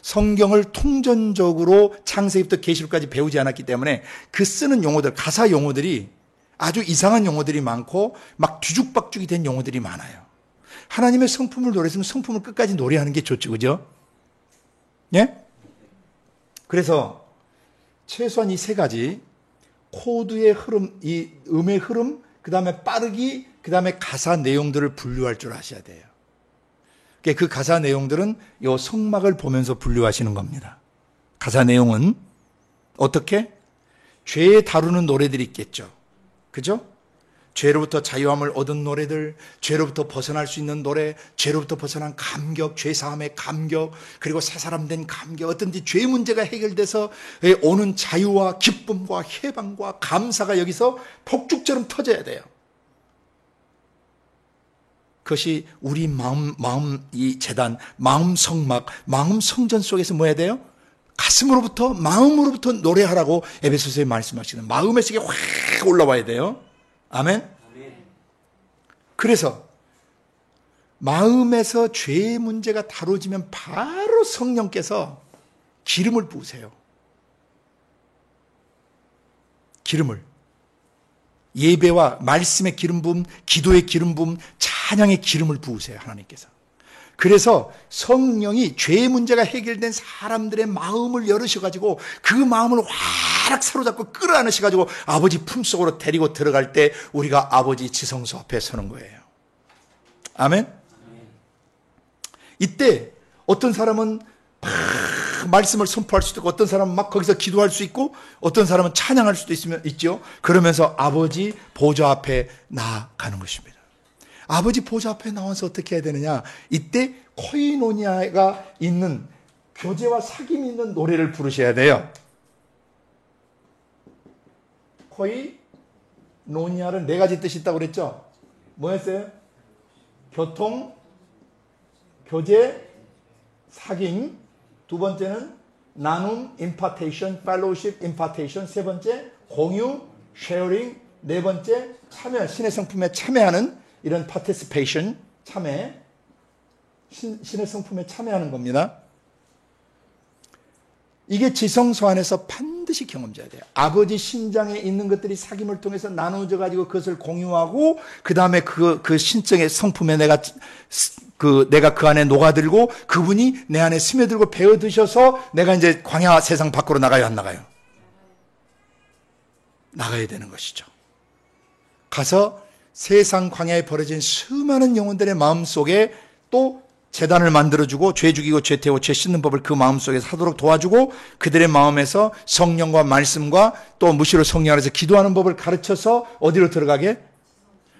성경을 통전적으로 창세기부터 계시록까지 배우지 않았기 때문에 그 쓰는 용어들, 가사 용어들이 아주 이상한 용어들이 많고 막 뒤죽박죽이 된 용어들이 많아요. 하나님의 성품을 노래했으면 성품을 끝까지 노래하는 게 좋죠. 그죠? 예? 그래서 최소한 이 3가지, 코드의 흐름, 이 음의 흐름, 그 다음에 빠르기, 그 다음에 가사 내용들을 분류할 줄 아셔야 돼요. 그 가사 내용들은 이 성막을 보면서 분류하시는 겁니다. 가사 내용은 어떻게? 죄에 다루는 노래들이 있겠죠. 그죠? 죄로부터 자유함을 얻은 노래들, 죄로부터 벗어날 수 있는 노래, 죄로부터 벗어난 감격, 죄사함의 감격, 그리고 새 사람 된 감격, 어떤지 죄 문제가 해결돼서 오는 자유와 기쁨과 해방과 감사가 여기서 폭죽처럼 터져야 돼요. 그것이 우리 마음 이 재단, 마음 성막, 마음 성전 속에서 뭐 해야 돼요? 가슴으로부터, 마음으로부터 노래하라고 에베소서에 말씀하시는, 마음의 속에 확 올라와야 돼요. 아멘? 그래서 마음에서 죄의 문제가 다뤄지면 바로 성령께서 기름을 부으세요. 기름을. 예배와 말씀의 기름 부음, 기도의 기름 부음, 찬양의 기름을 부으세요, 하나님께서. 그래서 성령이 죄의 문제가 해결된 사람들의 마음을 열으셔가지고 그 마음을 와락 사로잡고 끌어안으셔가지고 아버지 품속으로 데리고 들어갈 때 우리가 아버지 지성소 앞에 서는 거예요. 아멘? 이때 어떤 사람은 막 말씀을 선포할 수도 있고, 어떤 사람은 막 거기서 기도할 수 있고, 어떤 사람은 찬양할 수도 있죠. 그러면서 아버지 보좌 앞에 나아가는 것입니다. 아버지 보좌 앞에 나와서 어떻게 해야 되느냐? 이때 코이노니아가 있는, 교제와 사귐이 있는 노래를 부르셔야 돼요. 코이노니아는 네 가지 뜻이 있다고 그랬죠? 뭐였어요? 교통, 교제, 사귐. 두 번째는 나눔, impartation, fellowship, impartation. 세 번째 공유, sharing. 네 번째 참여, 신의 성품에 참여하는 이런 participation, 참여. 신의 성품에 참여하는 겁니다. 이게 지성소 안에서 반드시 경험져야 돼요. 아버지 심장에 있는 것들이 사귐을 통해서 나누어져 가지고 그것을 공유하고, 그 다음에 그 신적의 성품에 내가 그 안에 녹아들고, 그분이 내 안에 스며들고 배어드셔서 내가 이제 광야 세상 밖으로 나가요, 안 나가요? 나가야 되는 것이죠. 가서 세상 광야에 벌어진 수많은 영혼들의 마음속에 또 제단을 만들어주고, 죄 죽이고 죄 태우고 죄 씻는 법을 그 마음속에서 하도록 도와주고, 그들의 마음에서 성령과 말씀과 또 무시로 성령 안에서 기도하는 법을 가르쳐서 어디로 들어가게?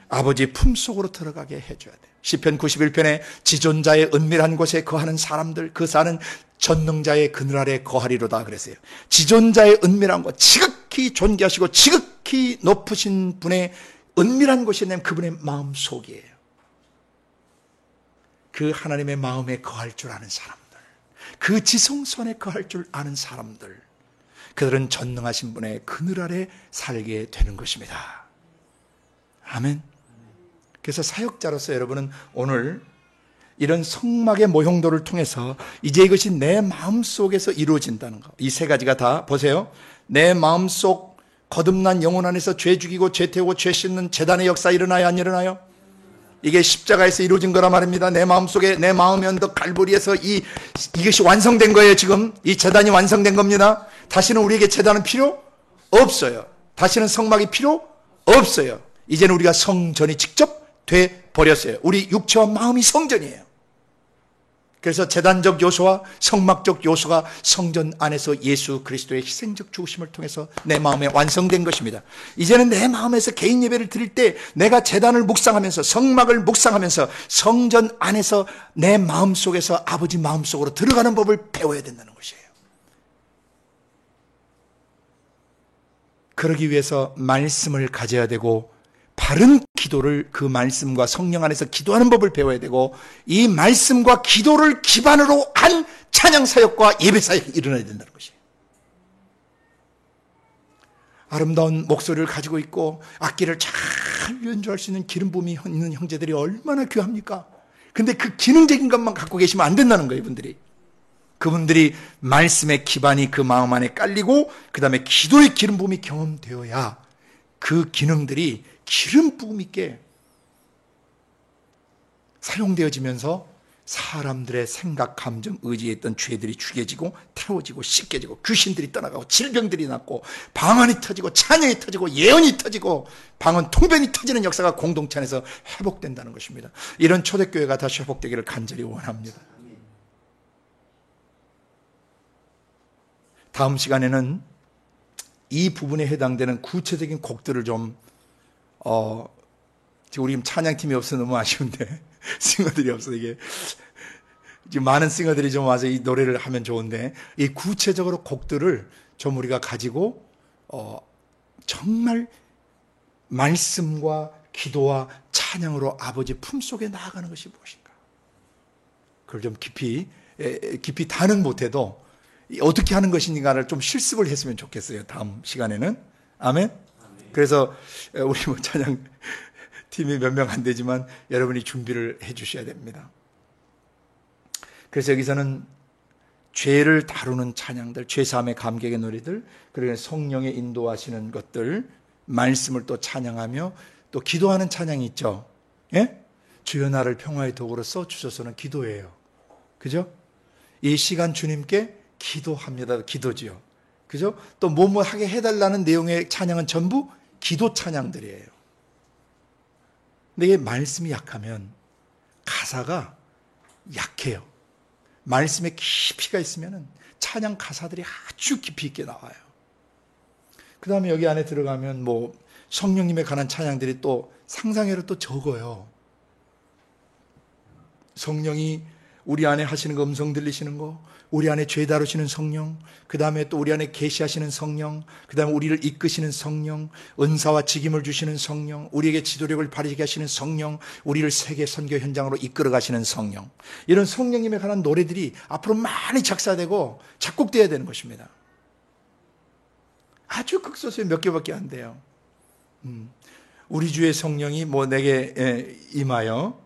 아버지 품속으로 들어가게 해줘야 돼요. 시편 91편에 지존자의 은밀한 곳에 거하는 사람들, 그 사는 전능자의 그늘 아래 거하리로다 그랬어요. 지존자의 은밀한 곳, 지극히 존귀하시고 지극히 높으신 분의 은밀한 곳이 내 그분의 마음 속이에요. 그 하나님의 마음에 거할 줄 아는 사람들, 그 지성소에 거할 줄 아는 사람들, 그들은 전능하신 분의 그늘 아래 살게 되는 것입니다. 아멘. 그래서 사역자로서 여러분은 오늘 이런 성막의 모형도를 통해서 이제 이것이 내 마음속에서 이루어진다는 거, 이 세 가지가 다 보세요. 내 마음속 거듭난 영혼 안에서 죄 죽이고 죄 태우고 죄 씻는 제단의 역사 일어나요, 안 일어나요? 이게 십자가에서 이루어진 거란 말입니다. 내 마음속에, 내 마음의 언덕 갈보리에서 이것이 완성된 거예요. 지금 이 제단이 완성된 겁니다. 다시는 우리에게 제단은 필요 없어요. 다시는 성막이 필요 없어요. 이제는 우리가 성전이 직접 돼 버렸어요. 우리 육체와 마음이 성전이에요. 그래서 제단적 요소와 성막적 요소가 성전 안에서 예수 그리스도의 희생적 죽으심을 통해서 내 마음에 완성된 것입니다. 이제는 내 마음에서 개인 예배를 드릴 때 내가 제단을 묵상하면서, 성막을 묵상하면서 성전 안에서 내 마음속에서 아버지 마음속으로 들어가는 법을 배워야 된다는 것이에요. 그러기 위해서 말씀을 가져야 되고, 바른 기도를, 그 말씀과 성령 안에서 기도하는 법을 배워야 되고, 이 말씀과 기도를 기반으로 한 찬양 사역과 예배 사역이 일어나야 된다는 것이에요. 아름다운 목소리를 가지고 있고 악기를 잘 연주할 수 있는 기름 부음이 있는 형제들이 얼마나 귀합니까? 근데 그 기능적인 것만 갖고 계시면 안 된다는 거예요, 이분들이. 그분들이 말씀의 기반이 그 마음 안에 깔리고, 그 다음에 기도의 기름 부음이 경험되어야 그 기능들이 기름 부음 있게 사용되어지면서 사람들의 생각, 감정, 의지에 있던 죄들이 죽여지고 태워지고 씻겨지고 귀신들이 떠나가고 질병들이 낫고 방언이 터지고 찬양이 터지고 예언이 터지고 방언 통변이 터지는 역사가 공동체 안에서 회복된다는 것입니다. 이런 초대교회가 다시 회복되기를 간절히 원합니다. 다음 시간에는 이 부분에 해당되는 구체적인 곡들을 좀 지금 우리 찬양팀이 없어서 너무 아쉬운데 싱어들이 없어서 이게 지금 많은 싱어들이 좀 와서 이 노래를 하면 좋은데, 이 구체적으로 곡들을 좀 우리가 가지고 정말 말씀과 기도와 찬양으로 아버지 품속에 나아가는 것이 무엇인가, 그걸 좀 깊이 다는 못해도 어떻게 하는 것인가를 좀 실습을 했으면 좋겠어요, 다음 시간에는. 아멘. 그래서 우리 찬양 팀이 몇 명 안 되지만 여러분이 준비를 해 주셔야 됩니다. 그래서 여기서는 죄를 다루는 찬양들, 죄사함의 감격의 노래들, 그리고 성령의 인도하시는 것들, 말씀을 또 찬양하며 또 기도하는 찬양이 있죠. 예? 주여 나를 평화의 도구로 써주셔서는 기도예요. 그죠? 이 시간 주님께 기도합니다. 기도지요. 그죠? 또 뭐뭐 하게 해달라는 내용의 찬양은 전부 기도 찬양들이에요. 근데 이게 말씀이 약하면 가사가 약해요. 말씀에 깊이가 있으면 찬양 가사들이 아주 깊이 있게 나와요. 그 다음에 여기 안에 들어가면 뭐 성령님에 관한 찬양들이 또 상상외로 또 적어요. 성령이 우리 안에 하시는 거, 음성 들리시는 거, 우리 안에 죄 다루시는 성령, 그 다음에 또 우리 안에 계시하시는 성령, 그 다음에 우리를 이끄시는 성령, 은사와 직임을 주시는 성령, 우리에게 지도력을 발휘하게 하시는 성령, 우리를 세계 선교 현장으로 이끌어 가시는 성령, 이런 성령님에 관한 노래들이 앞으로 많이 작사되고 작곡되어야 되는 것입니다. 아주 극소수의 몇 개밖에 안 돼요. 우리 주의 성령이 뭐 내게 임하여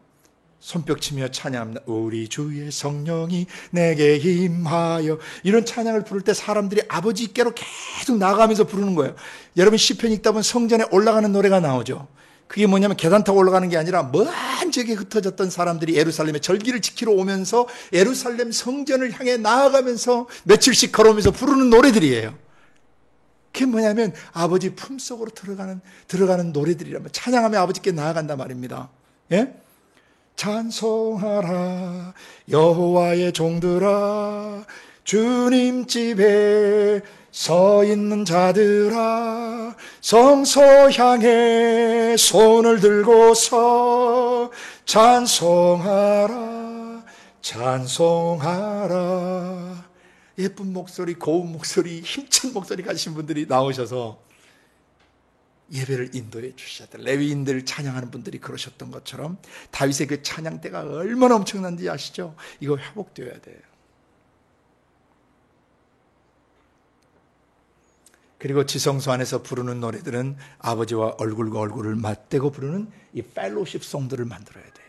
손뼉치며 찬양합니다. 우리 주의 성령이 내게 임하여. 이런 찬양을 부를 때 사람들이 아버지께로 계속 나아가면서 부르는 거예요. 여러분 시편 읽다 보면 성전에 올라가는 노래가 나오죠. 그게 뭐냐면 계단 타고 올라가는 게 아니라 먼 저기 흩어졌던 사람들이 예루살렘에 절기를 지키러 오면서 예루살렘 성전을 향해 나아가면서 며칠씩 걸어오면서 부르는 노래들이에요. 그게 뭐냐면 아버지 품속으로 들어가는 노래들이라면 찬양하며 아버지께 나아간단 말입니다. 예? 찬송하라 여호와의 종들아, 주님 집에 서 있는 자들아, 성소 향해 손을 들고서 찬송하라 찬송하라. 예쁜 목소리, 고운 목소리, 힘찬 목소리 가지신 분들이 나오셔서 예배를 인도해 주셨다. 레위인들 찬양하는 분들이 그러셨던 것처럼 다윗의 그 찬양대가 얼마나 엄청난지 아시죠? 이거 회복되어야 돼요. 그리고 지성소 안에서 부르는 노래들은 아버지와 얼굴과 얼굴을 맞대고 부르는 이 펠로십 송들을 만들어야 돼요.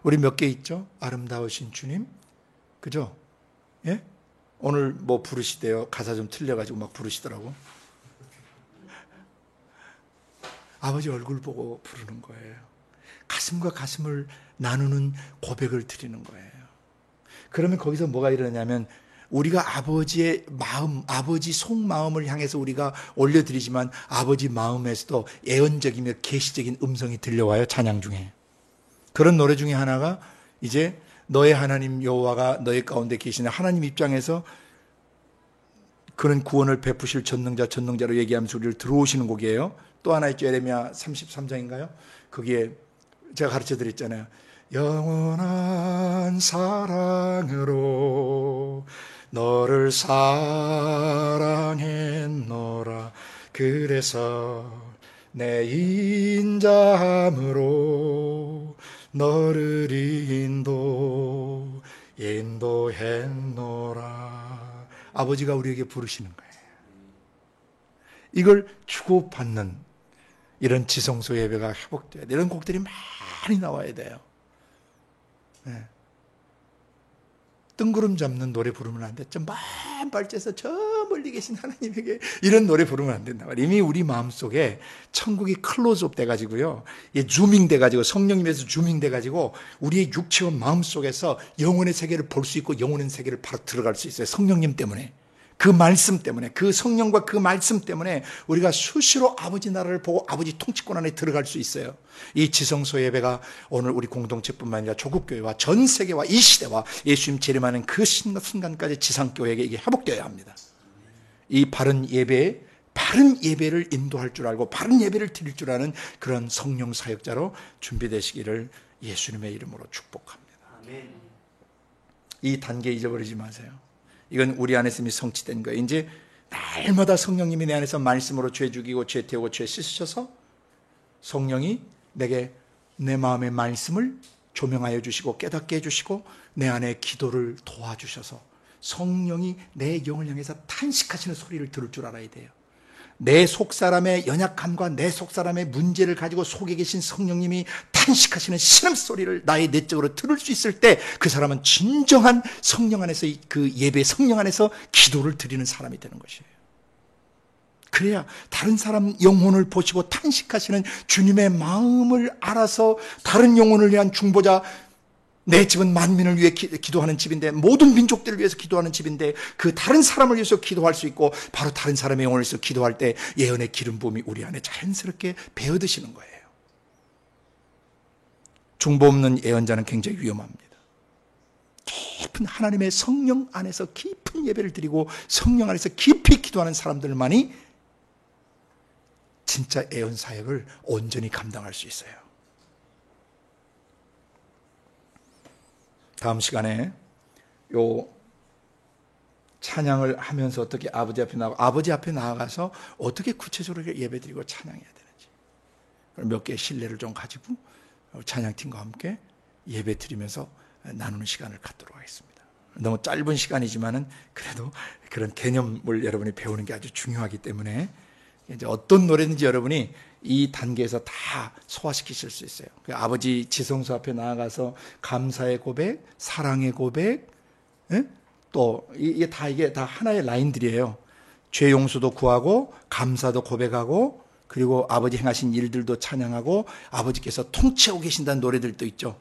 우리 몇 개 있죠? 아름다우신 주님, 그죠? 예? 오늘 뭐 부르시대요. 가사 좀 틀려가지고 막 부르시더라고. 아버지 얼굴 보고 부르는 거예요. 가슴과 가슴을 나누는 고백을 드리는 거예요. 그러면 거기서 뭐가 일어나냐면 우리가 아버지의 마음, 아버지 속마음을 향해서 우리가 올려드리지만 아버지 마음에서도 예언적이며 계시적인 음성이 들려와요. 찬양 중에. 그런 노래 중에 하나가 이제 너의 하나님 여호와가 너의 가운데 계시는 하나님 입장에서 그런 구원을 베푸실 전능자로 얘기하면서 우리를 들어오시는 곡이에요. 또 하나 있죠. 예레미야 33장인가요? 거기에 제가 가르쳐 드렸잖아요. 영원한 사랑으로 너를 사랑했노라. 그래서 내 인자함으로 너를 인도했노라. 아버지가 우리에게 부르시는 거예요. 이걸 주고받는 이런 지성소 예배가 회복돼야 돼요. 이런 곡들이 많이 나와야 돼요. 네. 뜬구름 잡는 노래 부르면 안 돼. 먼 발자에서 저 멀리 계신 하나님에게 이런 노래 부르면 안 된다. 이미 우리 마음속에 천국이 클로즈업 돼가지고요. 주밍 돼가지고 성령님에서 주밍 돼가지고 우리의 육체와 마음 속에서 영혼의 세계를 볼 수 있고 영혼의 세계를 바로 들어갈 수 있어요. 성령님 때문에. 그 말씀 때문에, 그 성령과 그 말씀 때문에 우리가 수시로 아버지 나라를 보고 아버지 통치권 안에 들어갈 수 있어요. 이 지성소 예배가 오늘 우리 공동체뿐만 아니라 조국교회와 전 세계와 이 시대와 예수님 재림하는 그 순간까지 지상교회에게 이게 회복되어야 합니다. 이 바른 예배를 인도할 줄 알고 바른 예배를 드릴 줄 아는 그런 성령 사역자로 준비되시기를 예수님의 이름으로 축복합니다. 이 단계 잊어버리지 마세요. 이건 우리 안에서 이미 성취된 거예요. 이제 날마다 성령님이 내 안에서 말씀으로 죄 죽이고 죄 태우고 죄 씻으셔서 성령이 내게 내 마음의 말씀을 조명하여 주시고 깨닫게 해주시고 내 안에 기도를 도와주셔서 성령이 내 영을 향해서 탄식하시는 소리를 들을 줄 알아야 돼요. 내 속사람의 연약함과 내 속사람의 문제를 가지고 속에 계신 성령님이 탄식하시는 신음소리를 나의 내적으로 들을 수 있을 때 그 사람은 진정한 성령 안에서 그 예배 성령 안에서 기도를 드리는 사람이 되는 것이에요. 그래야 다른 사람 영혼을 보시고 탄식하시는 주님의 마음을 알아서 다른 영혼을 위한 중보자, 내 집은 만민을 위해 기도하는 집인데, 모든 민족들을 위해서 기도하는 집인데, 그 다른 사람을 위해서 기도할 수 있고, 바로 다른 사람의 영혼을 위해서 기도할 때 예언의 기름 부음이 우리 안에 자연스럽게 배어드시는 거예요. 중보 없는 예언자는 굉장히 위험합니다. 깊은 하나님의 성령 안에서 깊은 예배를 드리고 성령 안에서 깊이 기도하는 사람들만이 진짜 예언 사역을 온전히 감당할 수 있어요. 다음 시간에 요 찬양을 하면서 어떻게 아버지 앞에 나아가서 어떻게 구체적으로 예배드리고 찬양해야 되는지 몇 개의 신뢰를 좀 가지고 찬양팀과 함께 예배드리면서 나누는 시간을 갖도록 하겠습니다. 너무 짧은 시간이지만은 그래도 그런 개념을 여러분이 배우는 게 아주 중요하기 때문에 이제 어떤 노래든지 여러분이 이 단계에서 다 소화시키실 수 있어요. 아버지 지성소 앞에 나아가서 감사의 고백, 사랑의 고백, 또 이게 다 하나의 라인들이에요. 죄 용서도 구하고 감사도 고백하고 그리고 아버지 행하신 일들도 찬양하고 아버지께서 통치하고 계신다는 노래들도 있죠.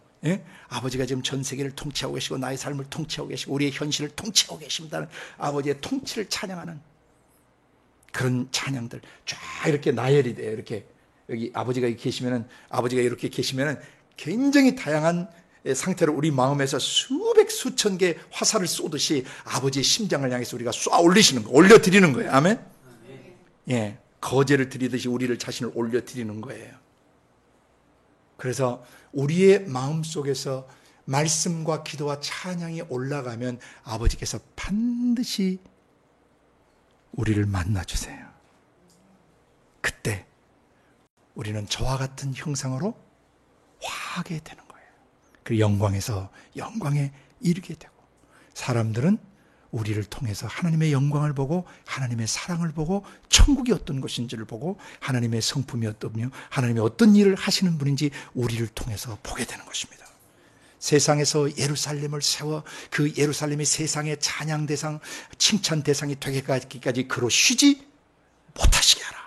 아버지가 지금 전 세계를 통치하고 계시고 나의 삶을 통치하고 계시고 우리의 현실을 통치하고 계신다는 아버지의 통치를 찬양하는 그런 찬양들 쫙 이렇게 나열이 돼요. 이렇게 여기 아버지가 이렇게 계시면은 굉장히 다양한 상태로 우리 마음에서 수천 개의 화살을 쏘듯이 아버지의 심장을 향해서 우리가 쏘아 올려드리는 거예요. 아멘? 예, 거제를 드리듯이 우리를 자신을 올려드리는 거예요. 그래서 우리의 마음속에서 말씀과 기도와 찬양이 올라가면 아버지께서 반드시 우리를 만나주세요. 그때 우리는 저와 같은 형상으로 화하게 되는 거예요. 그리고 영광에서 영광에 이르게 되고 사람들은 우리를 통해서 하나님의 영광을 보고 하나님의 사랑을 보고 천국이 어떤 것인지를 보고 하나님의 성품이 어떠며 하나님이 어떤 일을 하시는 분인지 우리를 통해서 보게 되는 것입니다. 세상에서 예루살렘을 세워 그 예루살렘이 세상의 찬양 대상, 칭찬 대상이 되기까지 그로 쉬지 못하시게 하라.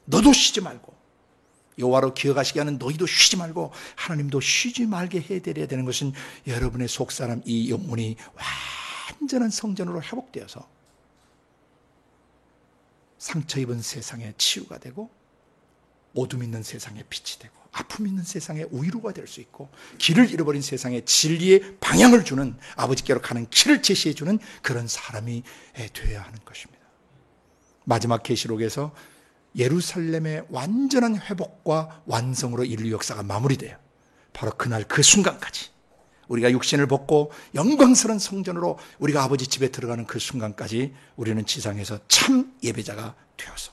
너도 쉬지 말고 여호와로 기억하시게 하는 너희도 쉬지 말고 하나님도 쉬지 말게 해드려야 되는 것은 여러분의 속사람 이 영혼이 완전한 성전으로 회복되어서 상처 입은 세상에 치유가 되고 어둠 있는 세상에 빛이 되고 아픔 있는 세상에 위로가 될 수 있고 길을 잃어버린 세상에 진리의 방향을 주는 아버지께로 가는 길을 제시해 주는 그런 사람이 되어야 하는 것입니다. 마지막 계시록에서 예루살렘의 완전한 회복과 완성으로 인류 역사가 마무리돼요. 바로 그날 그 순간까지 우리가 육신을 벗고 영광스러운 성전으로 우리가 아버지 집에 들어가는 그 순간까지 우리는 지상에서 참 예배자가 되어서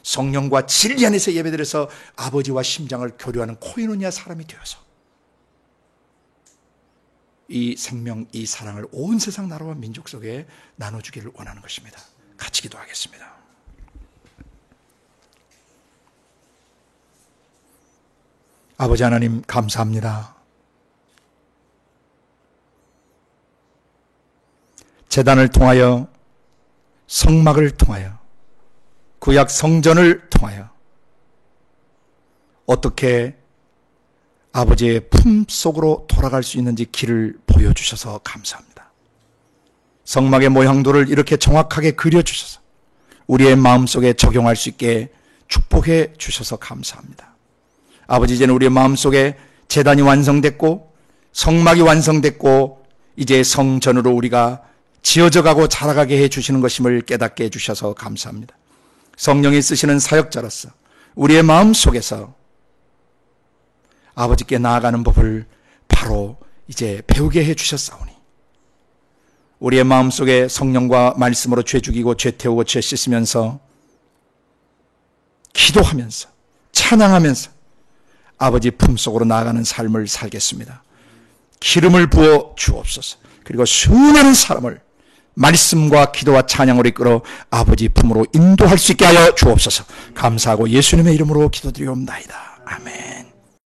성령과 진리 안에서 예배드려서 아버지와 심장을 교류하는 코이노니아 사람이 되어서 이 생명, 이 사랑을 온 세상 나라와 민족 속에 나눠주기를 원하는 것입니다. 같이 기도하겠습니다. 아버지 하나님 감사합니다. 제단을 통하여 성막을 통하여 구약 성전을 통하여 어떻게 아버지의 품속으로 돌아갈 수 있는지 길을 보여주셔서 감사합니다. 성막의 모양도를 이렇게 정확하게 그려주셔서 우리의 마음속에 적용할 수 있게 축복해 주셔서 감사합니다. 아버지 이제는 우리의 마음속에 제단이 완성됐고 성막이 완성됐고 이제 성전으로 우리가 지어져가고 자라가게 해주시는 것임을 깨닫게 해주셔서 감사합니다. 성령이 쓰시는 사역자로서 우리의 마음속에서 아버지께 나아가는 법을 바로 이제 배우게 해주셨사오니 우리의 마음속에 성령과 말씀으로 죄 죽이고 죄 태우고 죄 씻으면서 기도하면서 찬양하면서 아버지 품속으로 나아가는 삶을 살겠습니다. 기름을 부어 주옵소서. 그리고 수많은 사람을 말씀과 기도와 찬양으로 이끌어 아버지 품으로 인도할 수 있게 하여 주옵소서. 감사하고 예수님의 이름으로 기도드리옵나이다. 아멘.